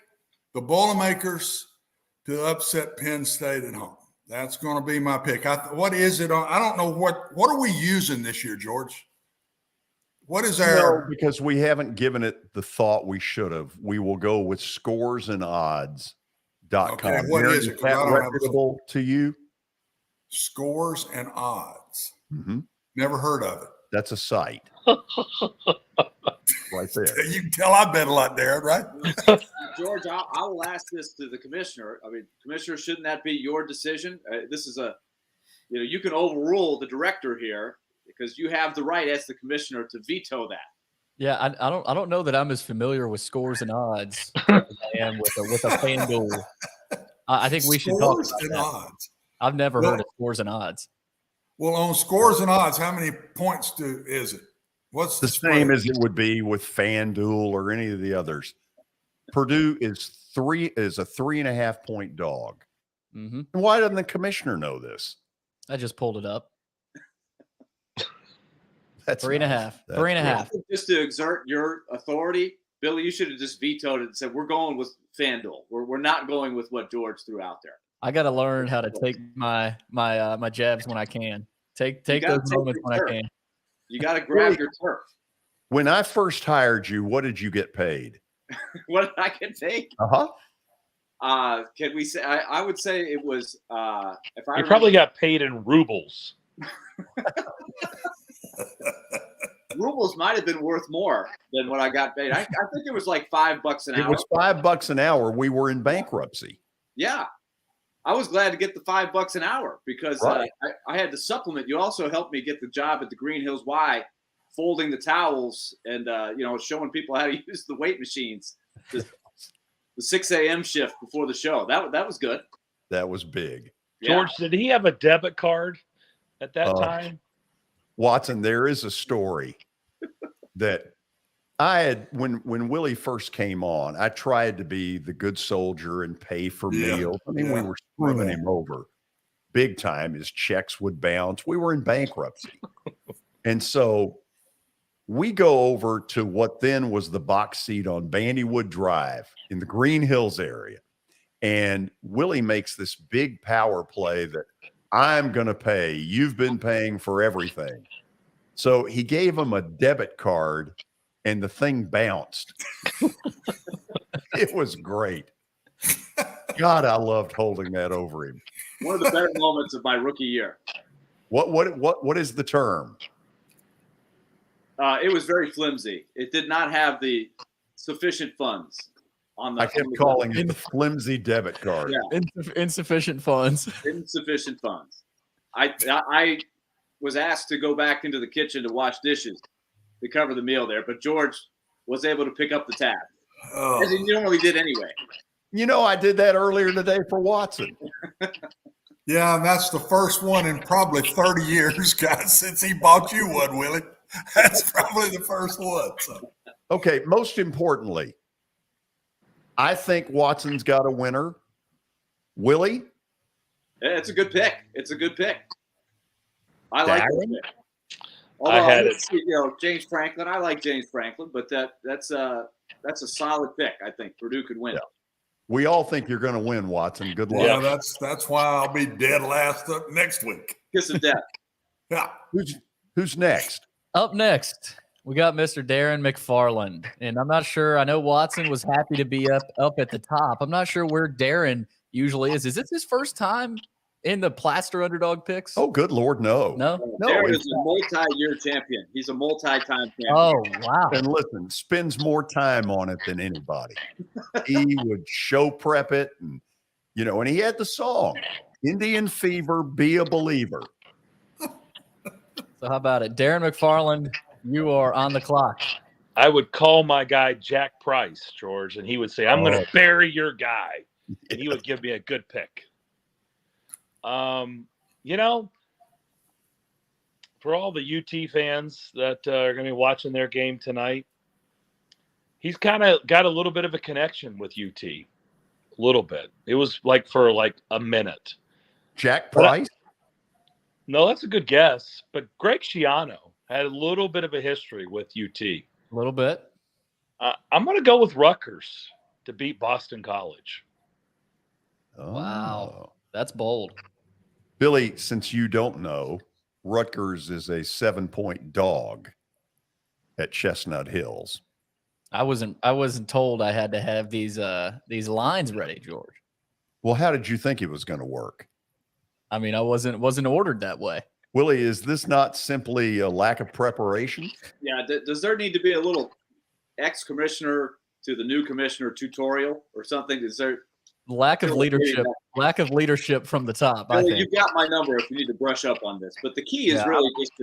the Boilermakers to upset Penn State at home. That's going to be my pick. What is it? I don't know what are we using this year, George? What is our? No, because we haven't given it the thought we should have. We will go with scoresandodds.com. Okay, what is it? Is that reputable to you? Scores and Odds. Mm-hmm. Never heard of it. That's a site. Right there. You can tell I bet a lot, Darren, right? George, I will ask this to the commissioner. I mean, commissioner, shouldn't that be your decision? This is you can overrule the director here because you have the right as the commissioner to veto that. Yeah, I don't know that I'm as familiar with Scores and Odds as I am with a FanDuel. I think we should talk about and that. Odds. I've never heard of Scores and Odds. Well, on Scores and Odds, how many points is it? What's the same as it would be with FanDuel or any of the others. Purdue is a 3.5 point dog. Mm-hmm. Why doesn't the commissioner know this? I just pulled it up. That's 3.5. 3.5. Just to exert your authority, Billy, you should have just vetoed it and said, we're going with FanDuel. We're not going with what George threw out there. I got to learn how to take my jabs when I can. Take those moments when I can. You got to grab your turf. When I first hired you, what did you get paid? What did I get paid? Can we say? I would say it was. If I you probably got paid in rubles. Rubles might have been worth more than what I got paid. I think it was like $5 an hour. It was $5 an hour. We were in bankruptcy. Yeah. I was glad to get the $5 an hour because I had to supplement. You also helped me get the job at the Green Hills Y, folding the towels and showing people how to use the weight machines. The 6 a.m. shift before the show. That was good. That was big. George, did he have a debit card at that time? Watson, there is a story that I had when Willie first came on. I tried to be the good soldier and pay for meals. I mean, we were screwing him over big time. His checks would bounce. We were in bankruptcy. And so we go over to what then was the box seat on Bandywood Drive in the Green Hills area. And Willie makes this big power play that I'm going to pay. You've been paying for everything. So he gave him a debit card and the thing bounced. It was great. God, I loved holding that over him. One of the better moments of my rookie year. What is the term? It was very flimsy. It did not have the sufficient funds on the. I kept calling it the flimsy debit card. Yeah. Insufficient funds. Insufficient funds. I was asked to go back into the kitchen to wash dishes to cover the meal there, but George was able to pick up the tab, as he normally did anyway. I did that earlier today for Watson. Yeah, and that's the first one in probably 30 years, guys, since he bought you one, Willie. That's probably the first one. So. Okay, most importantly, I think Watson's got a winner. Willie? Yeah, it's a good pick. It's a good pick. I like it. I had it. James Franklin. I like James Franklin, but that's a solid pick. I think Purdue could win. Yeah. We all think you're going to win, Watson. Good luck. Yeah, that's why I'll be dead last next week. Kiss of death. Yeah. Who's next? Up next, we got Mr. Darren McFarland, and I'm not sure. I know Watson was happy to be up at the top. I'm not sure where Darren usually is. Is this his first time in the Plaster Underdog Picks? Oh, good Lord, no. Darren is a multi-year champion. He's a multi-time champion. Oh, wow. And listen, spends more time on it than anybody. He would show prep it, and he had the song, Indian Fever, Be a Believer. So how about it? Darren McFarland, you are on the clock. I would call my guy Jack Price, George, and he would say, I'm going to bury your guy. And he would give me a good pick. For all the UT fans that are going to be watching their game tonight, he's kind of got a little bit of a connection with UT. A little bit. It was for a minute. Jack Price? No, that's a good guess. But Greg Schiano had a little bit of a history with UT. A little bit. I'm going to go with Rutgers to beat Boston College. Oh. Wow. That's bold. Billy, since you don't know, Rutgers is a 7-point dog at Chestnut Hills. I wasn't told I had to have these lines ready, George. Well, how did you think it was going to work? I mean, I wasn't ordered that way. Willie, is this not simply a lack of preparation? Yeah. Does there need to be a little ex-commissioner to the new commissioner tutorial or something? Is there lack of leadership? Lack of leadership from the top. Billy, I think you've got my number if you need to brush up on this. But the key is really just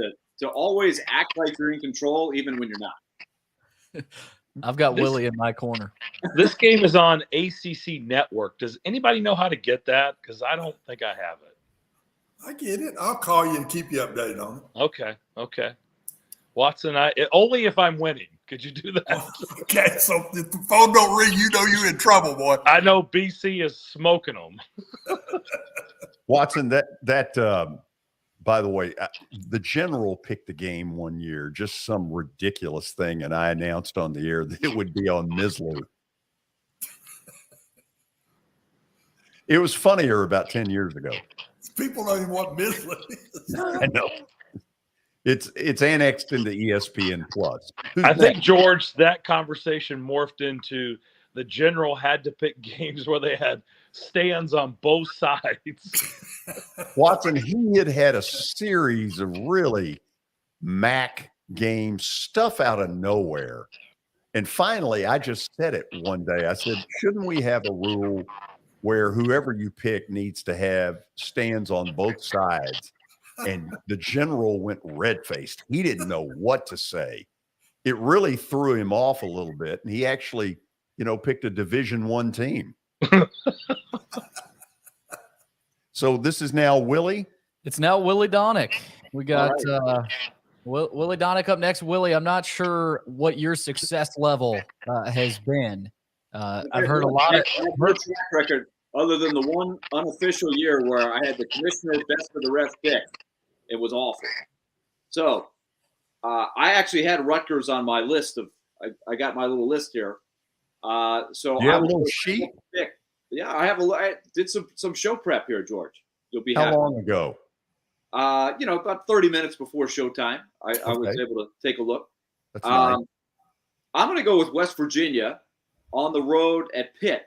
to always act like you're in control, even when you're not. I've got Willie in my corner. This game is on ACC Network. Does anybody know how to get that? Because I don't think I have it. I get it. I'll call you and keep you updated on it. Okay. Watson, only if I'm winning. Could you do that? Okay, so if the phone don't ring, you know you're in trouble, boy. I know BC is smoking them. Watson, by the way, the General picked the game one year, just some ridiculous thing, and I announced on the air that it would be on Misler. It was funnier about 10 years ago. People don't even want Misler. I know. It's annexed into ESPN Plus. I think, George, that conversation morphed into the General had to pick games where they had stands on both sides. Watson, he had a series of really MAC games, stuff out of nowhere. And finally, I just said it one day. I said, shouldn't we have a rule where whoever you pick needs to have stands on both sides? And the General went red-faced. He didn't know what to say. It really threw him off a little bit. And he actually, picked a Division I team. So this is now Willie? It's now Willie Donick. We got Willie Donick up next. Willie, I'm not sure what your success level has been. I've heard a lot of track record other than the one unofficial year where I had the commissioner best of the rest pick. It was awful. So I actually had Rutgers on my list of I got my little list here. So you have a little sheet? Yeah, I did some show prep here, George. You'll be How happy. long ago? About 30 minutes before showtime. I was able to take a look. That's nice. I'm going to go with West Virginia on the road at Pitt.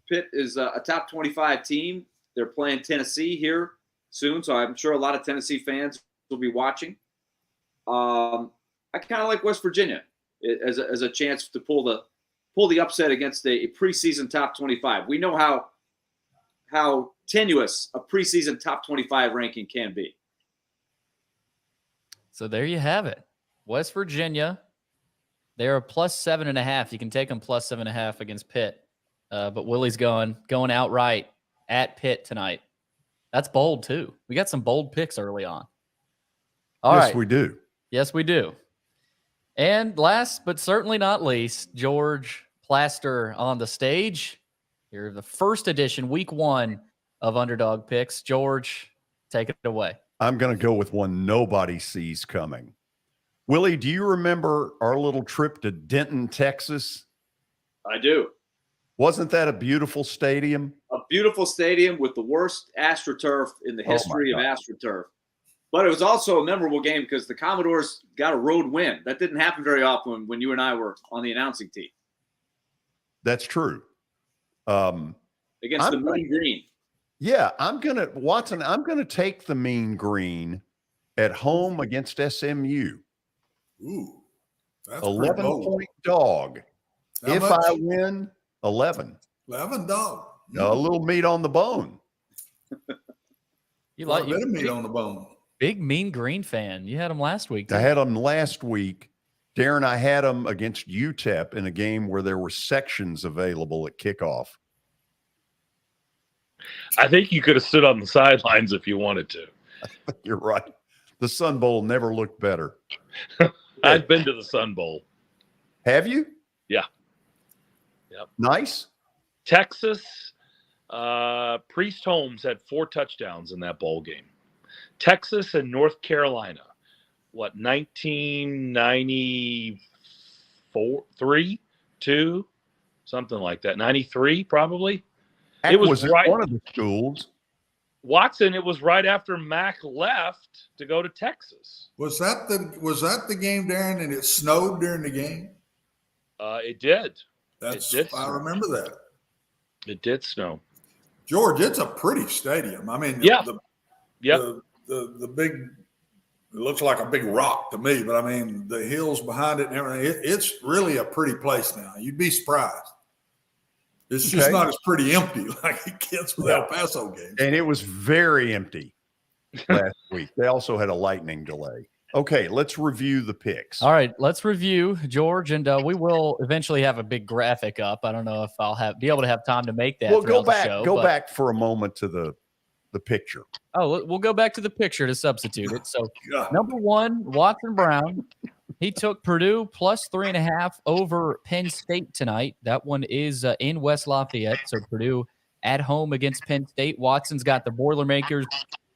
Pitt is a top 25 team. They're playing Tennessee here soon, so I'm sure a lot of Tennessee fans will be watching. I kind of like West Virginia as a chance to pull the upset against a preseason top 25. We know how tenuous a preseason top 25 ranking can be. So there you have it. West Virginia, they're a plus 7.5. You can take them plus 7.5 against Pitt. But Willie's going outright at Pitt tonight. That's bold, too. We got some bold picks early on. All right. Yes, we do. Yes, we do. And last but certainly not least, George Plaster on the stage. You're the first edition, week 1 of Underdog Picks. George, take it away. I'm going to go with one nobody sees coming. Willie, do you remember our little trip to Denton, Texas? I do. Wasn't that a beautiful stadium? A beautiful stadium with the worst AstroTurf in the history of AstroTurf. But it was also a memorable game because the Commodores got a road win. That didn't happen very often when you and I were on the announcing team. That's true. Against the Mean Green. Yeah, I'm going to take the Mean Green at home against SMU. Ooh. That's 11-point dog. If I win, 11. 11 dog. A little meat on the bone. You like meat on the bone. Big Mean Green fan. You had him last week. I had him last week. Darren, I had him against UTEP in a game where there were sections available at kickoff. I think you could have stood on the sidelines if you wanted to. You're right. The Sun Bowl never looked better. I've been to the Sun Bowl. Have you? Yeah. Yep. Nice. Texas, Priest Holmes had 4 touchdowns in that bowl game. Texas and North Carolina, 1994, 3, 2, something like that. 93, probably. It was right, one of the schools. Watson, it was right after Mac left to go to Texas. Was that the game, Darren, and it snowed during the game? It did. I remember that. It did snow. George, it's a pretty stadium. I mean, yeah. Yep. The big, it looks like a big rock to me, but I mean, the hills behind it and everything, it's really a pretty place now. You'd be surprised. It's just not as pretty empty like it gets with El Paso games. And it was very empty last week. They also had a lightning delay. Okay, let's review the picks. All right, let's review, George, and we will eventually have a big graphic up. I don't know if I'll be able to have time to make that. Well, go the back. show, Go back for a moment to the picture. Oh, we'll go back to the picture to substitute it. So, number 1, Watson Brown. He took Purdue plus 3.5 over Penn State tonight. That one is in West Lafayette. So Purdue at home against Penn State. Watson's got the Boilermakers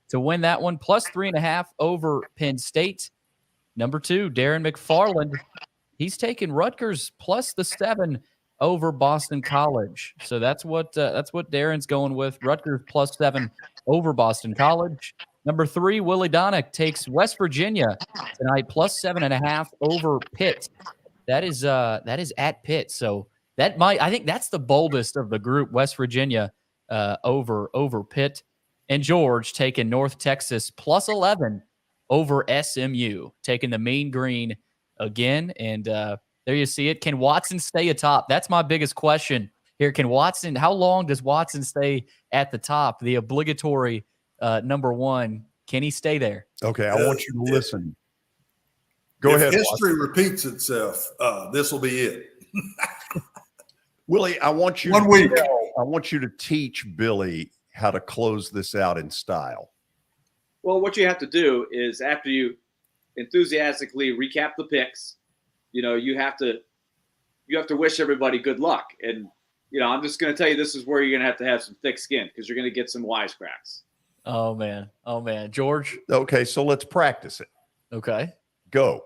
to win that one, plus 3.5 over Penn State. Number 2, Darren McFarland. He's taking Rutgers plus the 7 over Boston College. So that's what Darren's going with. Rutgers plus 7 over Boston College. Number 3, Willie Donick takes West Virginia tonight, plus 7.5 over Pitt. That is at Pitt. So I think that's the boldest of the group, West Virginia over Pitt. And George taking North Texas plus 11 over SMU, taking the Mean Green again. And there you see it. Can Watson stay atop? That's my biggest question here. How long does Watson stay at the top? The obligatory number 1. Can he stay there? Okay, I want you to listen. Go ahead. If history repeats itself, this will be it. Willie, I want you to teach Billy how to close this out in style. Well, what you have to do is after you enthusiastically recap the picks, you have to wish everybody good luck. And I'm just going to tell you, this is where you're going to have some thick skin because you're going to get some wisecracks. Oh man, George. Okay, so let's practice it. Okay, go.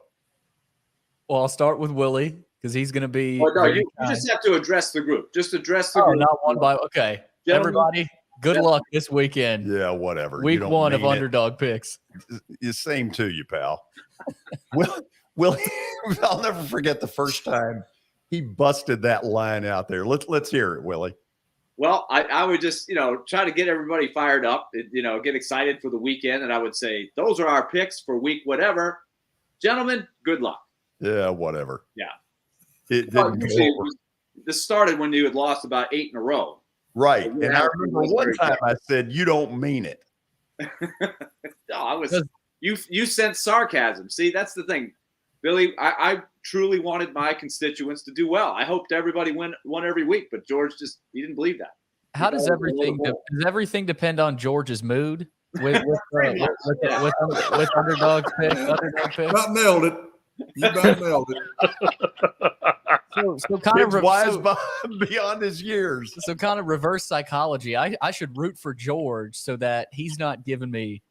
Well, I'll start with Willie because he's going to be. Oh, no, you just have to address the group. Just address the group. Not one by. Okay, gentlemen, everybody. Good luck this weekend. Yeah, whatever. Week 1 of Underdog Picks. Same to you, pal. Willie, I'll never forget the first time he busted that line out there. Let's hear it, Willie. Well, I would just, try to get everybody fired up, get excited for the weekend. And I would say, those are our picks for week whatever. Gentlemen, good luck. Yeah, whatever. Yeah. This started when you had lost about 8 in a row. Right. And I remember one time I said, you don't mean it. No, you sense sarcasm. See, that's the thing. Billy, I truly wanted my constituents to do well. I hoped everybody won every week, but George he didn't believe that. How does everything depend on George's mood with Underdog Picks? About nailed it. You about nailed it. So kind of wise beyond his years. So kind of reverse psychology. I should root for George so that he's not giving me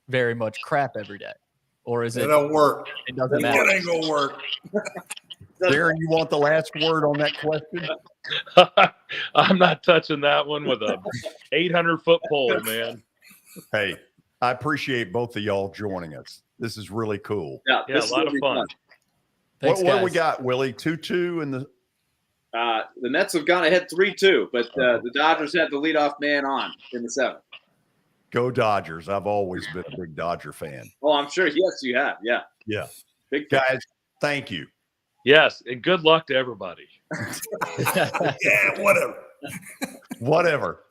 very much crap every day. Or is it? It don't work. It doesn't matter. It ain't gonna work. Darren, you want the last word on that question? I'm not touching that one with a 800-foot pole, man. Hey, I appreciate both of y'all joining us. This is really cool. Yeah, a lot of fun. Thanks, what we got, Willie? 2-2 and the Mets have gone ahead 3-2, but the Dodgers had the leadoff man on in the 7th. Go Dodgers. I've always been a big Dodger fan. Oh, I'm sure. Yes, you have. Yeah. Yeah. Big guys, thank you. Yes, and good luck to everybody. Yeah, whatever. Whatever.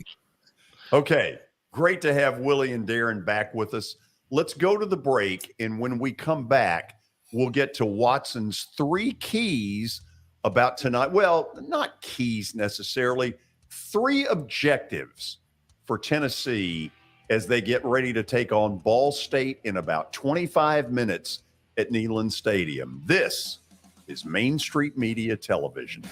Okay. Great to have Willie and Darren back with us. Let's go to the break, and when we come back, we'll get to Watson's 3 keys about tonight. Well, not keys necessarily. 3 objectives for Tennessee as they get ready to take on Ball State in about 25 minutes at Neyland Stadium. This is Main Street Media Television.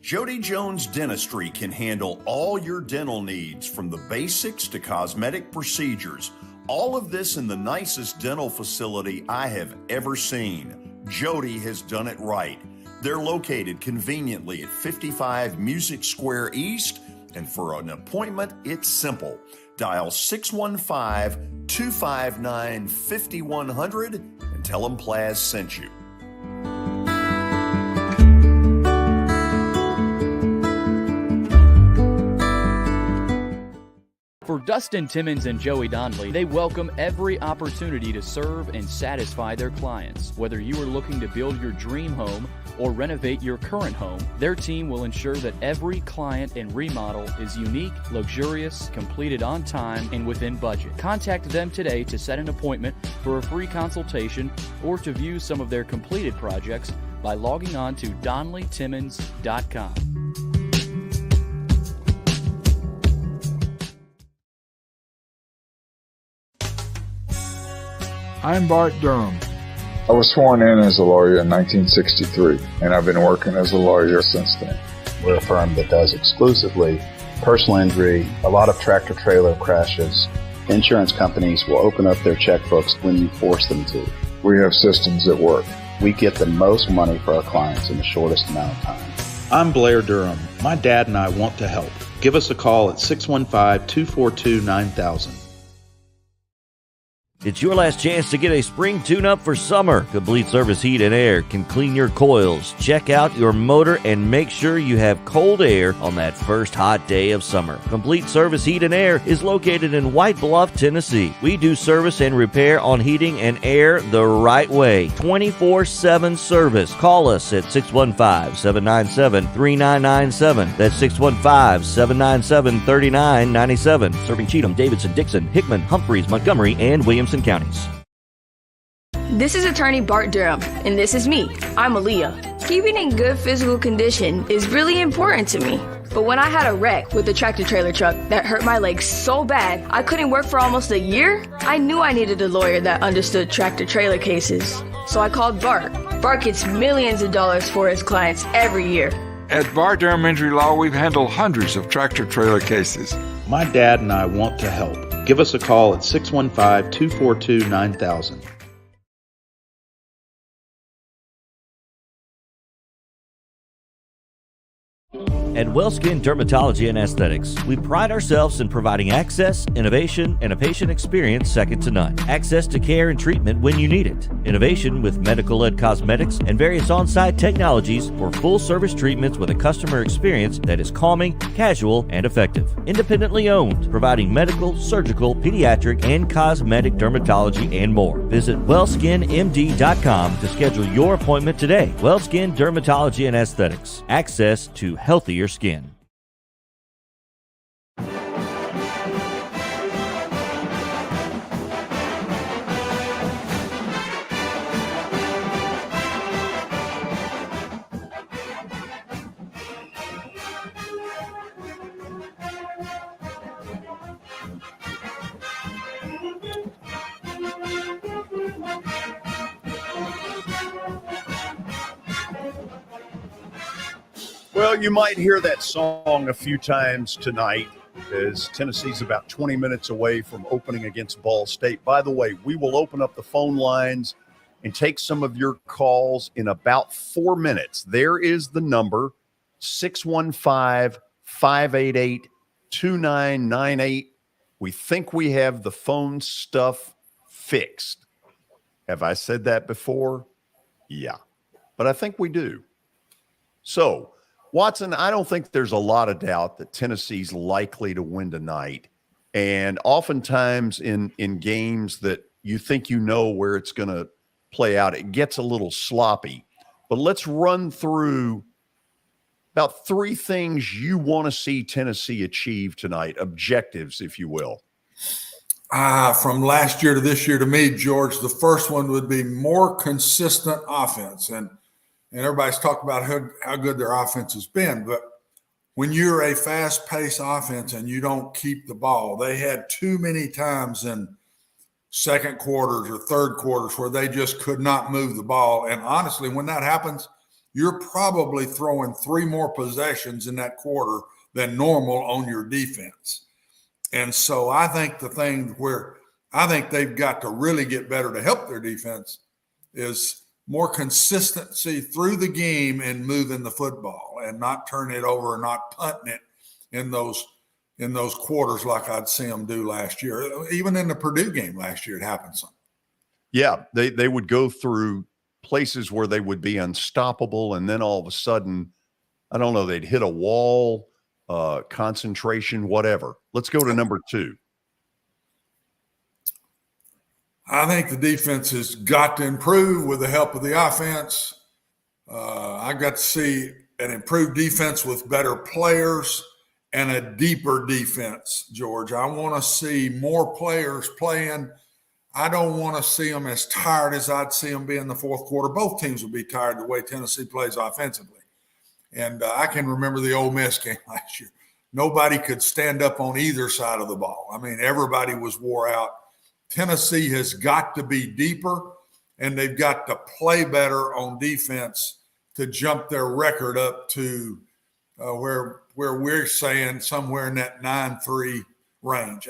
Jody Jones Dentistry can handle all your dental needs, from the basics to cosmetic procedures. All of this in the nicest dental facility I have ever seen. Jody has done it right. They're located conveniently at 55 Music Square East, and for an appointment, it's simple. Dial 615-259-5100 and tell them Plaz sent you. For Dustin Timmons and Joey Donnelly, they welcome every opportunity to serve and satisfy their clients. Whether you are looking to build your dream home or renovate your current home, their team will ensure that every client and remodel is unique, luxurious, completed on time, and within budget. Contact them today to set an appointment for a free consultation or to view some of their completed projects by logging on to DonnellyTimmons.com. I'm Bart Durham. I was sworn in as a lawyer in 1963, and I've been working as a lawyer since then. We're a firm that does exclusively personal injury, a lot of tractor-trailer crashes. Insurance companies will open up their checkbooks when you force them to. We have systems that work. We get the most money for our clients in the shortest amount of time. I'm Blair Durham. My dad and I want to help. Give us a call at 615-242-9000. It's your last chance to get a spring tune-up for summer. Complete Service Heat and Air can clean your coils, check out your motor, and make sure you have cold air on that first hot day of summer. Complete Service Heat and Air is located in White Bluff, Tennessee. We do service and repair on heating and air the right way. 24/7 service. Call us at 615-797-3997. That's 615-797-3997. Serving Cheatham, Davidson, Dixon, Hickman, Humphreys, Montgomery, and Williamson counties. This is attorney Bart Durham, and this is me. I'm Aaliyah. Keeping in good physical condition is really important to me. But when I had a wreck with a tractor-trailer truck that hurt my legs so bad I couldn't work for almost a year, I knew I needed a lawyer that understood tractor-trailer cases. So I called Bart. Bart gets millions of dollars for his clients every year. At Bart Durham Injury Law, we've handled hundreds of tractor-trailer cases. My dad and I want to help. Give us a call at 615-242-9000. At WellSkin Dermatology and Aesthetics, we pride ourselves in providing access, innovation, and a patient experience second to none. Access to care and treatment when you need it. Innovation with medical-led cosmetics and various on-site technologies for full-service treatments with a customer experience that is calming, casual, and effective. Independently owned, providing medical, surgical, pediatric, and cosmetic dermatology and more. Visit WellSkinMD.com to schedule your appointment today. WellSkin Dermatology and Aesthetics. Access to healthier skin. Well, you might hear that song a few times tonight as Tennessee's about 20 minutes away from opening against Ball State. By the way, we will open up the phone lines and take some of your calls in about 4 minutes. There is the number, 615-588-2998. We think we have the phone stuff fixed. Have I said that before? Yeah, but I think we do. So, Watson, I don't think there's a lot of doubt that Tennessee's likely to win tonight. And oftentimes in games that you think you know where it's going to play out, it gets a little sloppy. But let's run through about 3 things you want to see Tennessee achieve tonight, objectives, if you will. From last year to this year, to me, George, the first one would be more consistent offense. And everybody's talked about how good their offense has been. But when you're a fast-paced offense and you don't keep the ball, they had too many times in second quarters or third quarters where they just could not move the ball. And honestly, when that happens, you're probably throwing 3 more possessions in that quarter than normal on your defense. And so I think the thing where I think they've got to really get better to help their defense is more consistency through the game and moving the football and not turning it over and not punting it in those quarters like I'd see them do last year. Even in the Purdue game last year, it happened some. Yeah, they would go through places where they would be unstoppable, and then all of a sudden, I don't know, they'd hit a wall, concentration, whatever. Let's go to number 2. I think the defense has got to improve with the help of the offense. I got to see an improved defense with better players and a deeper defense, George. I want to see more players playing. I don't want to see them as tired as I'd see them be in the fourth quarter. Both teams will be tired the way Tennessee plays offensively. And I can remember the Ole Miss game last year. Nobody could stand up on either side of the ball. I mean, everybody was wore out. Tennessee has got to be deeper, and they've got to play better on defense to jump their record up to where we're saying somewhere in that 9-3 range.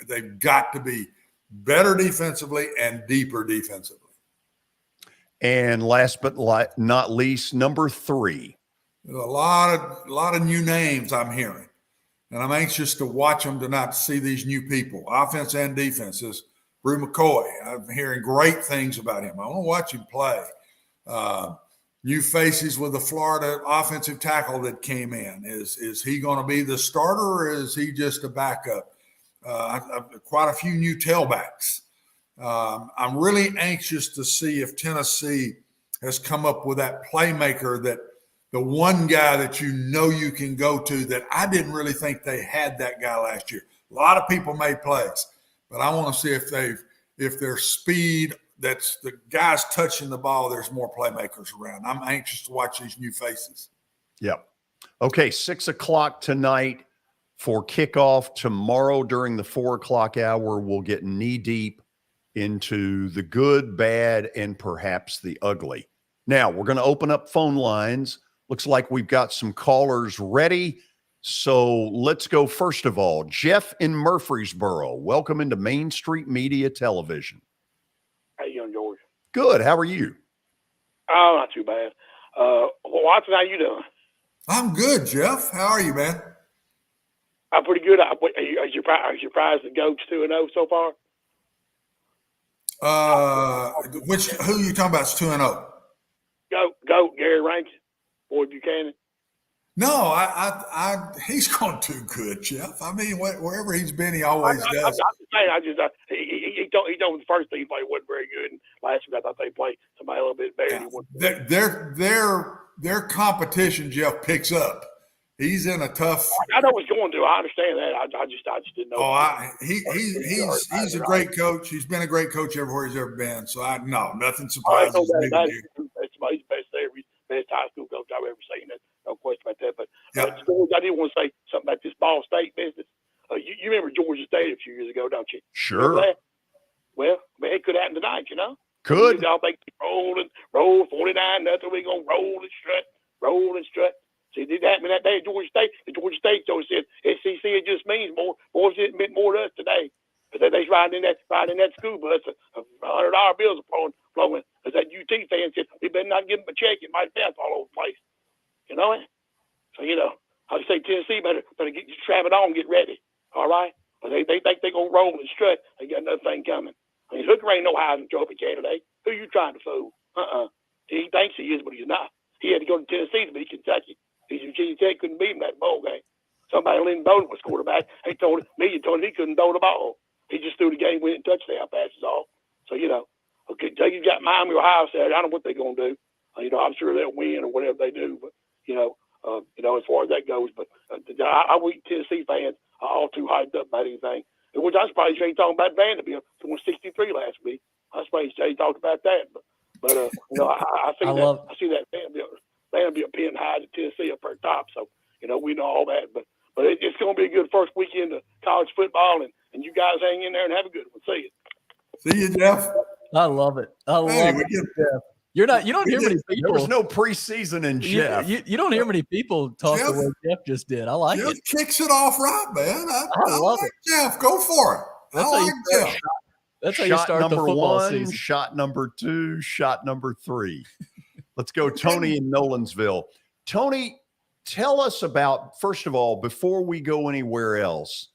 They've got to be better defensively and deeper defensively. And last but not least, number 3. There's a lot of new names I'm hearing, and I'm anxious to watch them to not see these new people, offense and defense. Is Brew McCoy. I'm hearing great things about him. I want to watch him play. New faces with the Florida offensive tackle that came in. Is he going to be the starter, or is he just a backup? Quite a few new tailbacks. I'm really anxious to see if Tennessee has come up with that playmaker, that the one guy that you can go to, that I didn't really think they had that guy last year. A lot of people made plays, but I want to see if their speed, that's the guys touching the ball, there's more playmakers around. I'm anxious to watch these new faces. Yep. Okay, 6 o'clock tonight for kickoff. Tomorrow during the 4 o'clock hour, we'll get knee-deep into the good, bad, and perhaps the ugly. Now, we're going to open up phone lines. Looks like we've got some callers ready. So let's go first of all. Jeff in Murfreesboro, welcome into Main Street Media Television. How you doing, George? Good. How are you? Oh, not too bad. Watson, how you doing? I'm good, Jeff. How are you, man? I'm pretty good. Are you surprised the Goats 2-0 so far? Who are you talking about is 2-0? Goat, Gary Rankin, Boyd Buchanan. No, he's going too good, Jeff. I mean, wherever he's been, he always does. I'm just saying, he told me the first thing he played wasn't very good, and last week I thought they played somebody a little bit better. Their competition, Jeff, picks up. He's in a tough. I know what's going to. I understand that. I just didn't know. He's a great coach. He's been a great coach everywhere he's ever been. So nothing surprises me. He's best there. He's best high school coach I've ever seen. No question about that. But George, I did want to say something about this Ball State business. You remember Georgia State a few years ago, don't you? Sure. Well, it could happen tonight, you know? Could. Y'all think roll 49-0. We're going to roll and strut. See, did that happen that day at Georgia State? The Georgia State coach said SEC, it just means more. It meant more to us today. Because they're riding in that school bus, $100 bills are flowing. Because that UT fan said, we better not give them a check. It might bounce all over the place. You know it? So, I say Tennessee better get strap it on, get ready. All right? But they think they're going to roll and strut. They got another thing coming. I mean, Hooker ain't no Heisman Trophy candidate. Who you trying to fool? He thinks he is, but he's not. He had to go to Tennessee to beat Kentucky. He's Virginia Tech couldn't beat him that bowl game. Somebody, Lynn Bowden, was quarterback. He told him he couldn't throw the ball. He just threw the game-winning touchdown passes off. So, okay, so you got Miami, Ohio State. I don't know what they're going to do. I'm sure they'll win or whatever they do. But, as far as that goes. But I weak Tennessee fans are all too hyped up about anything. Which I'm surprised you ain't talking about Vanderbilt. They won 63 last week. I'm surprised you ain't talked about that. But I see that Vanderbilt pin high to Tennessee up at top. So, we know all that. But it's going to be a good first weekend of college football, and you guys hang in there and have a good one. See you. See you, Jeff. I love it. I love it, Jeff. You don't hear many people. There was no preseason in Jeff. You don't hear many people talk the way Jeff just did. I like Jeff it. Kicks it off right, man. I love like it. Jeff, go for it. That's I like Jeff. That's how you start the number football 1, season. shot number 2, shot number 3. Let's go, Tony in Nolensville. Tony, tell us about, first of all, before we go anywhere else,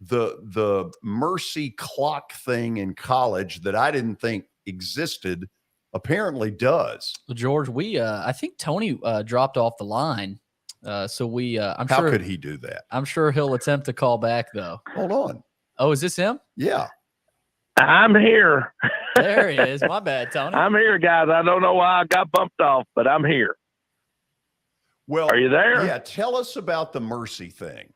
the mercy clock thing in college that I didn't think existed apparently does. Well, George, I think Tony dropped off the line. So I'm How sure. could he do that? I'm sure he'll attempt to call back though. Hold on. Oh, is this him? Yeah. I'm here. There he is. My bad, Tony. I'm here, guys. I don't know why I got bumped off, but I'm here. Well, are you there? Yeah. Tell us about the mercy thing.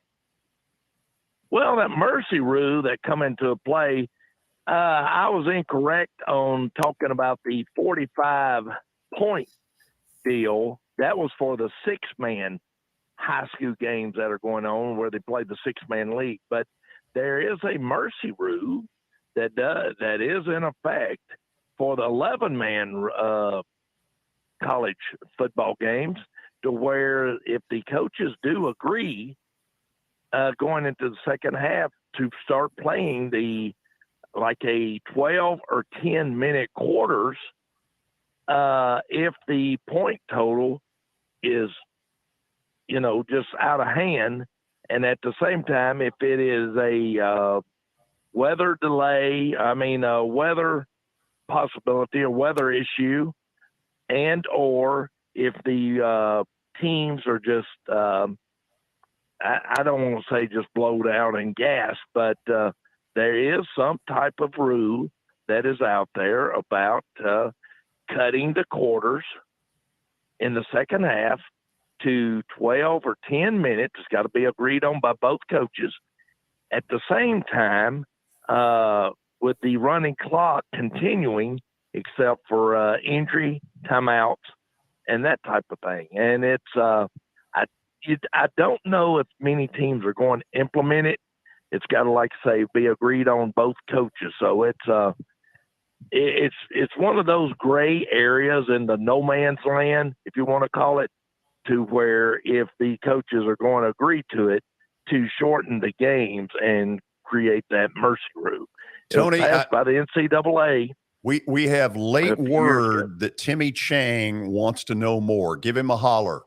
Well, that mercy rule that come into play, I was incorrect on talking about the 45-point deal. That was for the 6-man high school games that are going on where they play the 6-man league. But there is a mercy rule that is in effect for the 11-man college football games, to where if the coaches do agree going into the second half to start playing a 12 or 10 minute quarters, if the point total is, just out of hand, and at the same time, if it is a weather delay, a weather possibility, a weather issue, and or if the teams are just, I don't want to say just blowed out and gas, but there is some type of rule that is out there about cutting the quarters in the second half to 12 or 10 minutes. It's got to be agreed on by both coaches. At the same time, with the running clock continuing, except for injury, timeouts, and that type of thing. And it's I don't know if many teams are going to implement it. It's got to, like I say, be agreed on both coaches. So it's one of those gray areas in the no man's land, if you want to call it, to where if the coaches are going to agree to it, to shorten the games and create that mercy rule. Tony, passed by the NCAA. We have late word that Timmy Chang wants to know more. Give him a holler.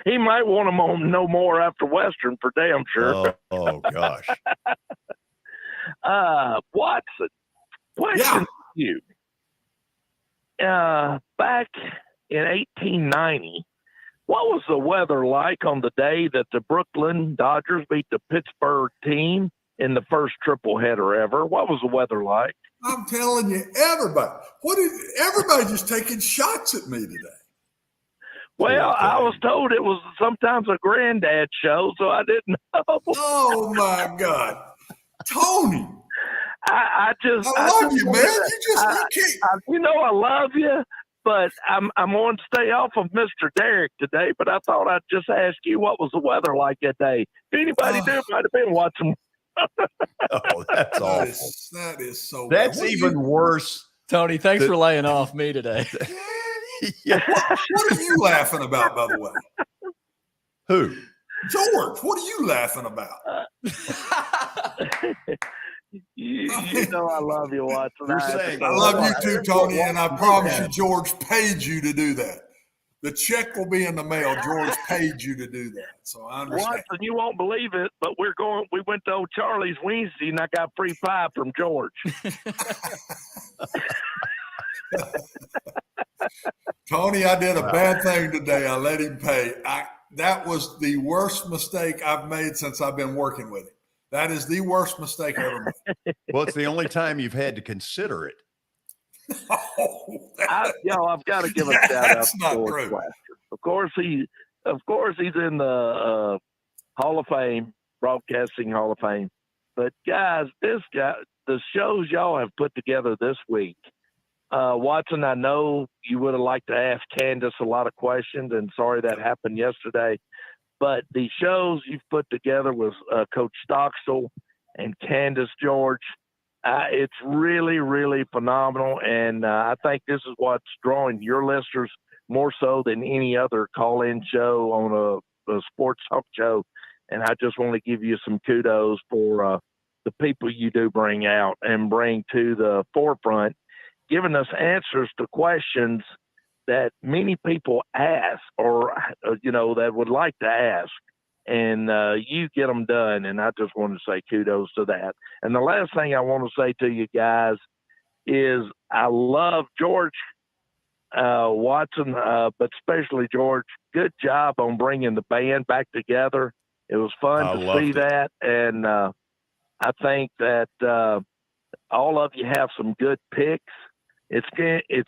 He might want to know more after Western, for damn sure. Oh gosh. Watson, question for you. Back in 1890, what was the weather like on the day that the Brooklyn Dodgers beat the Pittsburgh team in the first triple header ever? What was the weather like? I'm telling you, everybody just taking shots at me today. Well, I was told it was sometimes a granddad show, so I didn't know. Oh my God, Tony! I love you, man. You can't. I love you, but I'm going to stay off of Mr. Derrick today. But I thought I'd just ask you what was the weather like that day. If anybody knew, might have been watching. Oh, that's awful. That is so. That's even worse. Tony, thanks for laying off me today. Yeah. What are you laughing about, by the way? Who? George, what are you laughing about? You know I love you, Watson. You're saying I love you too, Tony, and I promise you George paid you to do that. The check will be in the mail. George paid you to do that, so I understand. Watson, you won't believe it, but we went to old Charlie's Wednesday, and I got free pie from George. Tony, I did a bad thing today. I let him pay. That was the worst mistake I've made since I've been working with him. That is the worst mistake I ever made. Well, it's the only time you've had to consider it. I've got to give a shout out to George Plaster. Of course, he's in the Hall of Fame, Broadcasting Hall of Fame. But guys, the shows y'all have put together this week. Watson, I know you would have liked to ask Candace a lot of questions, and sorry that happened yesterday. But the shows you've put together with Coach Stockstill and Candace, George, it's really, really phenomenal. And I think this is what's drawing your listeners more so than any other call-in show on a sports talk show. And I just want to give you some kudos for the people you do bring out and bring to the forefront, giving us answers to questions that many people ask or, that would like to ask. And you get them done. And I just want to say kudos to that. And the last thing I want to say to you guys is I love George Watson, but especially George. Good job on bringing the band back together. It was fun to see that. And I think that all of you have some good picks. It's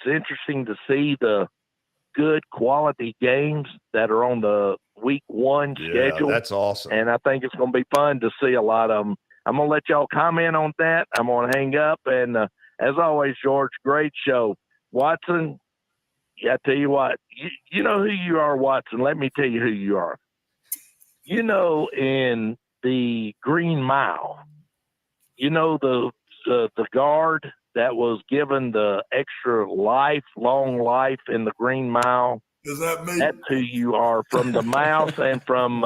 interesting to see the good quality games that are on the week 1 schedule. That's awesome. And I think it's going to be fun to see a lot of them. I'm going to let y'all comment on that. I'm going to hang up. And as always, George, great show. Watson, I tell you what, you know who you are, Watson. Let me tell you who you are. In the Green Mile, the guard that was given the extra long life in the Green Mile. Does that mean that's who you are from the mouse and from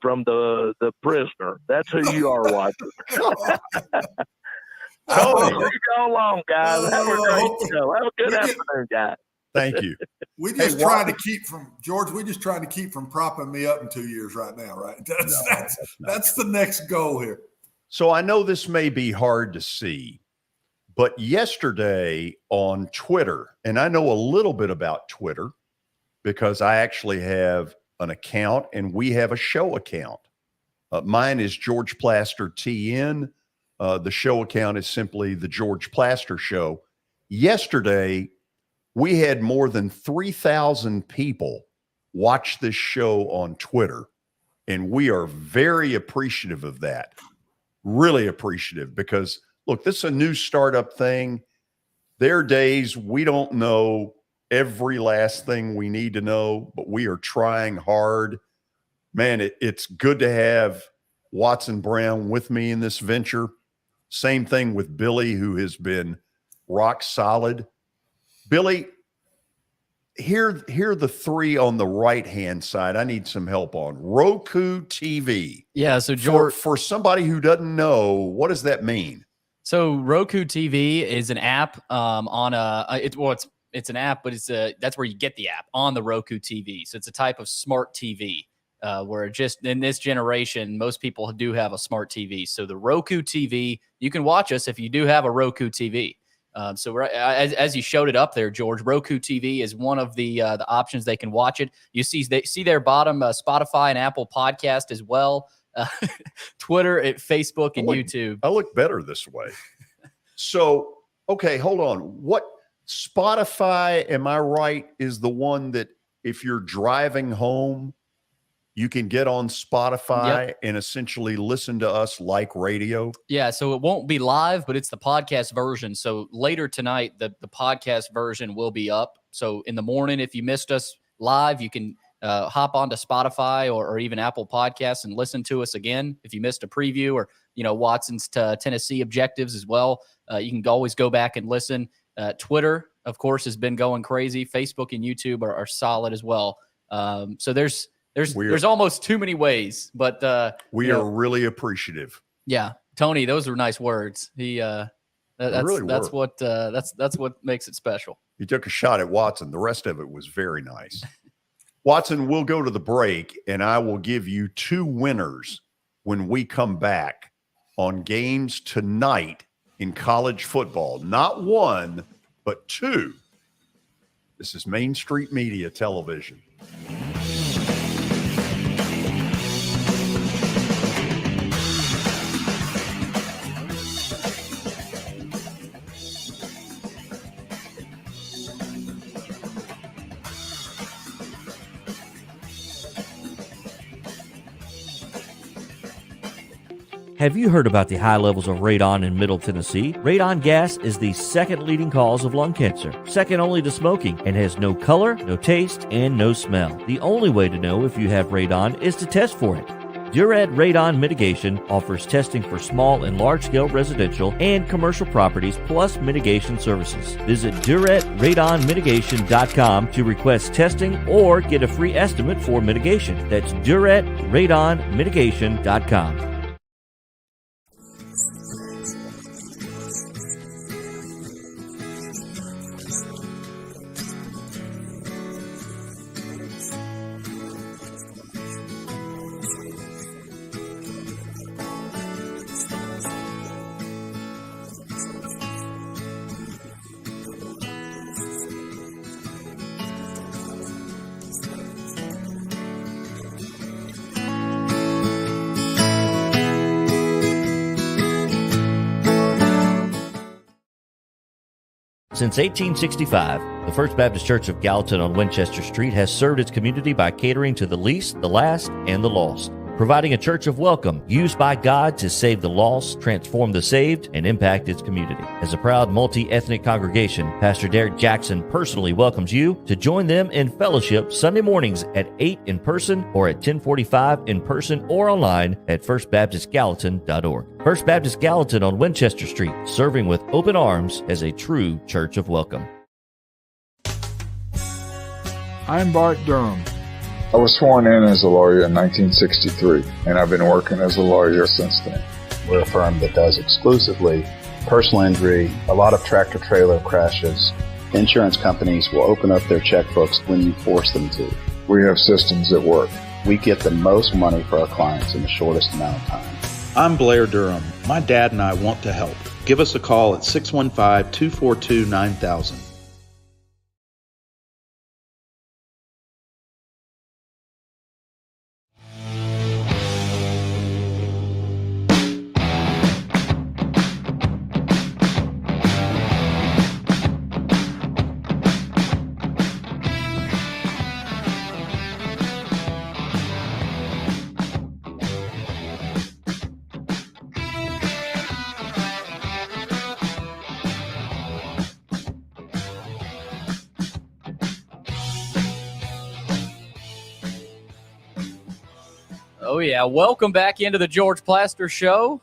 from the prisoner? That's who you are, Watson. Tony, leave y'all alone, guys. Have a great show. Have a good afternoon, guys. Thank you. We just trying to keep from propping me up in 2 years right now, right? That's the next goal here. So I know this may be hard to see, but yesterday on Twitter, and I know a little bit about Twitter because I actually have an account and we have a show account. Mine is George Plaster TN. The show account is simply the George Plaster Show. Yesterday, we had more than 3,000 people watch this show on Twitter, and we are very appreciative of that. Really appreciative because, look, this is a new startup thing. There are days we don't know every last thing we need to know, but we are trying hard. Man, it's good to have Watson Brown with me in this venture. Same thing with Billy, who has been rock solid. Billy, here are the three on the right-hand side I need some help on. Roku TV. Yeah, so George, for somebody who doesn't know, what does that mean? So Roku TV is an app it's an app, but that's where you get the app on the Roku TV. So it's a type of smart TV where just in this generation, most people do have a smart TV. So the Roku TV, you can watch us if you do have a Roku TV. So as you showed it up there, George, Roku TV is one of the options they can watch it. You see their bottom Spotify and Apple Podcast as well, Twitter, Facebook, and YouTube. I look better this way. So, okay, hold on. What Spotify, am I right, is the one that if you're driving home, you can get on Spotify and essentially listen to us like radio? Yeah, so it won't be live, but it's the podcast version. So later tonight, the podcast version will be up. So in the morning, if you missed us live, you can hop onto Spotify or even Apple Podcasts and listen to us again. If you missed a preview or, Watson's Tennessee objectives as well, you can always go back and listen. Twitter, of course, has been going crazy. Facebook and YouTube are solid as well. So there's almost too many ways, but we are really appreciative. Yeah, Tony, those were nice words. That's what makes it special. You took a shot at Watson. The rest of it was very nice. Watson, we'll go to the break, and I will give you 2 winners when we come back on games tonight in college football. Not 1, but 2. This is Main Street Media Television. Have you heard about the high levels of radon in Middle Tennessee? Radon gas is the second leading cause of lung cancer, second only to smoking, and has no color, no taste, and no smell. The only way to know if you have radon is to test for it. Duret Radon Mitigation offers testing for small and large-scale residential and commercial properties, plus mitigation services. Visit DuretRadonMitigation.com to request testing or get a free estimate for mitigation. That's DuretRadonMitigation.com. Since 1865, the First Baptist Church of Gallatin on Winchester Street has served its community by catering to the least, the last, and the lost, providing a church of welcome used by God to save the lost, transform the saved, and impact its community. As a proud multi-ethnic congregation, Pastor Derek Jackson personally welcomes you to join them in fellowship Sunday mornings at 8 in person or at 1045 in person or online at firstbaptistgallatin.org. First Baptist Gallatin on Winchester Street, serving with open arms as a true church of welcome. I'm Bart Durham. I was sworn in as a lawyer in 1963, and I've been working as a lawyer since then. We're a firm that does exclusively personal injury, a lot of tractor-trailer crashes. Insurance companies will open up their checkbooks when you force them to. We have systems that work. We get the most money for our clients in the shortest amount of time. I'm Blair Durham. My dad and I want to help. Give us a call at 615-242-9000. Oh, yeah. Welcome back into the George Plaster Show.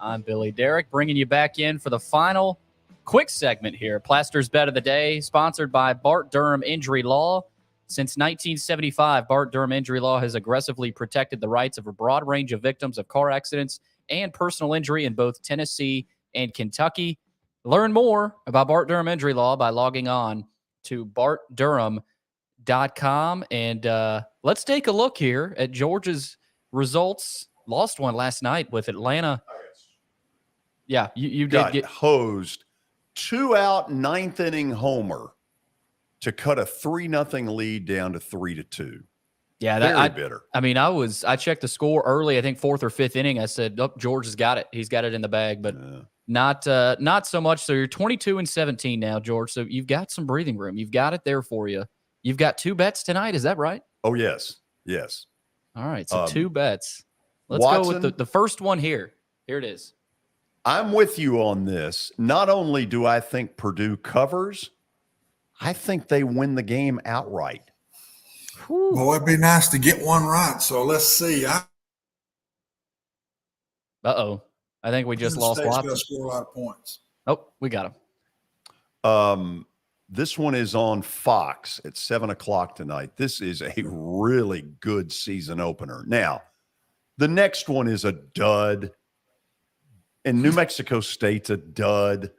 I'm Billy Derrick, bringing you back in for the final quick segment here. Plaster's Bet of the Day, sponsored by Bart Durham Injury Law. Since 1975, Bart Durham Injury Law has aggressively protected the rights of a broad range of victims of car accidents and personal injury in both Tennessee and Kentucky. Learn more about Bart Durham Injury Law by logging on to bartdurham.com. And let's take a look here at George's results. Lost one last night with Atlanta. Yeah, you did get hosed. 2-out, ninth inning homer to cut a 3-0 lead down to 3-2. Yeah, very bitter. I mean, I checked the score early. I think 4th or 5th inning. I said, "Oh, George has got it. He's got it in the bag." But not so much. So you're 22-17 now, George. So you've got some breathing room. You've got it there for you. You've got 2 bets tonight. Is that right? Oh yes. All right, so 2 bets. Let's Watson, go with the first one here. Here it is. I'm with you on this. Not only do I think Purdue covers, I think they win the game outright. Well, it'd be nice to get one right. So let's see. Uh-oh. I think we just lost State's Watson. gonna score a lot of points. Oh, we got him. This one is on Fox at 7:00 tonight. This is a really good season opener. Now, the next one is a dud, and New Mexico State's a dud.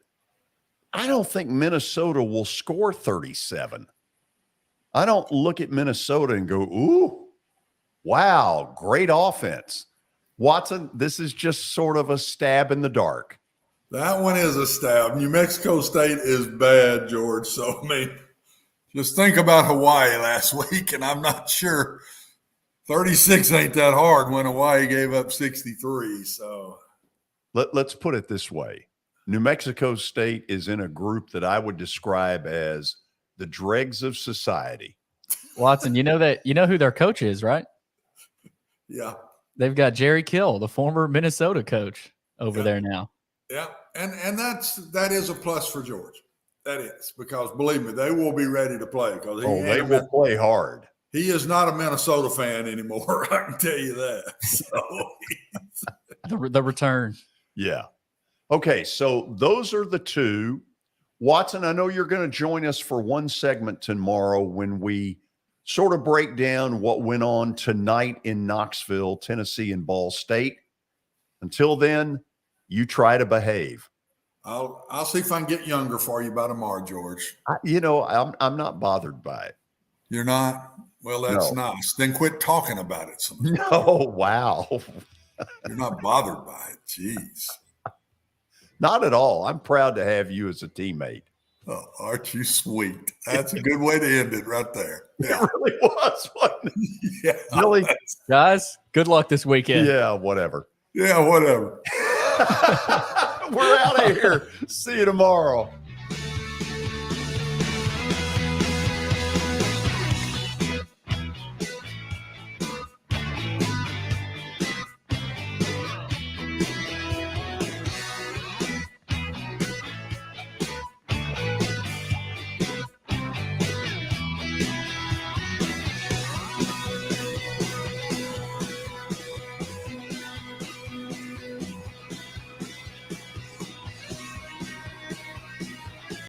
I don't think Minnesota will score 37. I don't look at Minnesota and go, ooh, wow, great offense. Watson, this is just sort of a stab in the dark. That one is a stab. New Mexico State is bad, George. So, I mean, just think about Hawaii last week, and I'm not sure 36 ain't that hard when Hawaii gave up 63. So let's put it this way. New Mexico State is in a group that I would describe as the dregs of society. Watson, you know who their coach is, right? Yeah. They've got Jerry Kill, the former Minnesota coach, over there now. Yeah, and that is a plus for George. That is, because believe me, they will be ready to play. Because they will play hard. He is not a Minnesota fan anymore. I can tell you that. So the return. Yeah. Okay, so those are the 2. Watson, I know you're going to join us for one segment tomorrow when we sort of break down what went on tonight in Knoxville, Tennessee, and Ball State. Until then, you try to behave. I'll see if I can get younger for you by tomorrow, George. I'm not bothered by it. You're not? Well, that's nice. Then quit talking about it. No, wow. You're not bothered by it. Jeez. Not at all. I'm proud to have you as a teammate. Oh, aren't you sweet? That's a good way to end it right there. Yeah. It really was, wasn't it? Yeah. Really? Guys, good luck this weekend. Yeah, whatever. Yeah, whatever. We're out of here. See you tomorrow.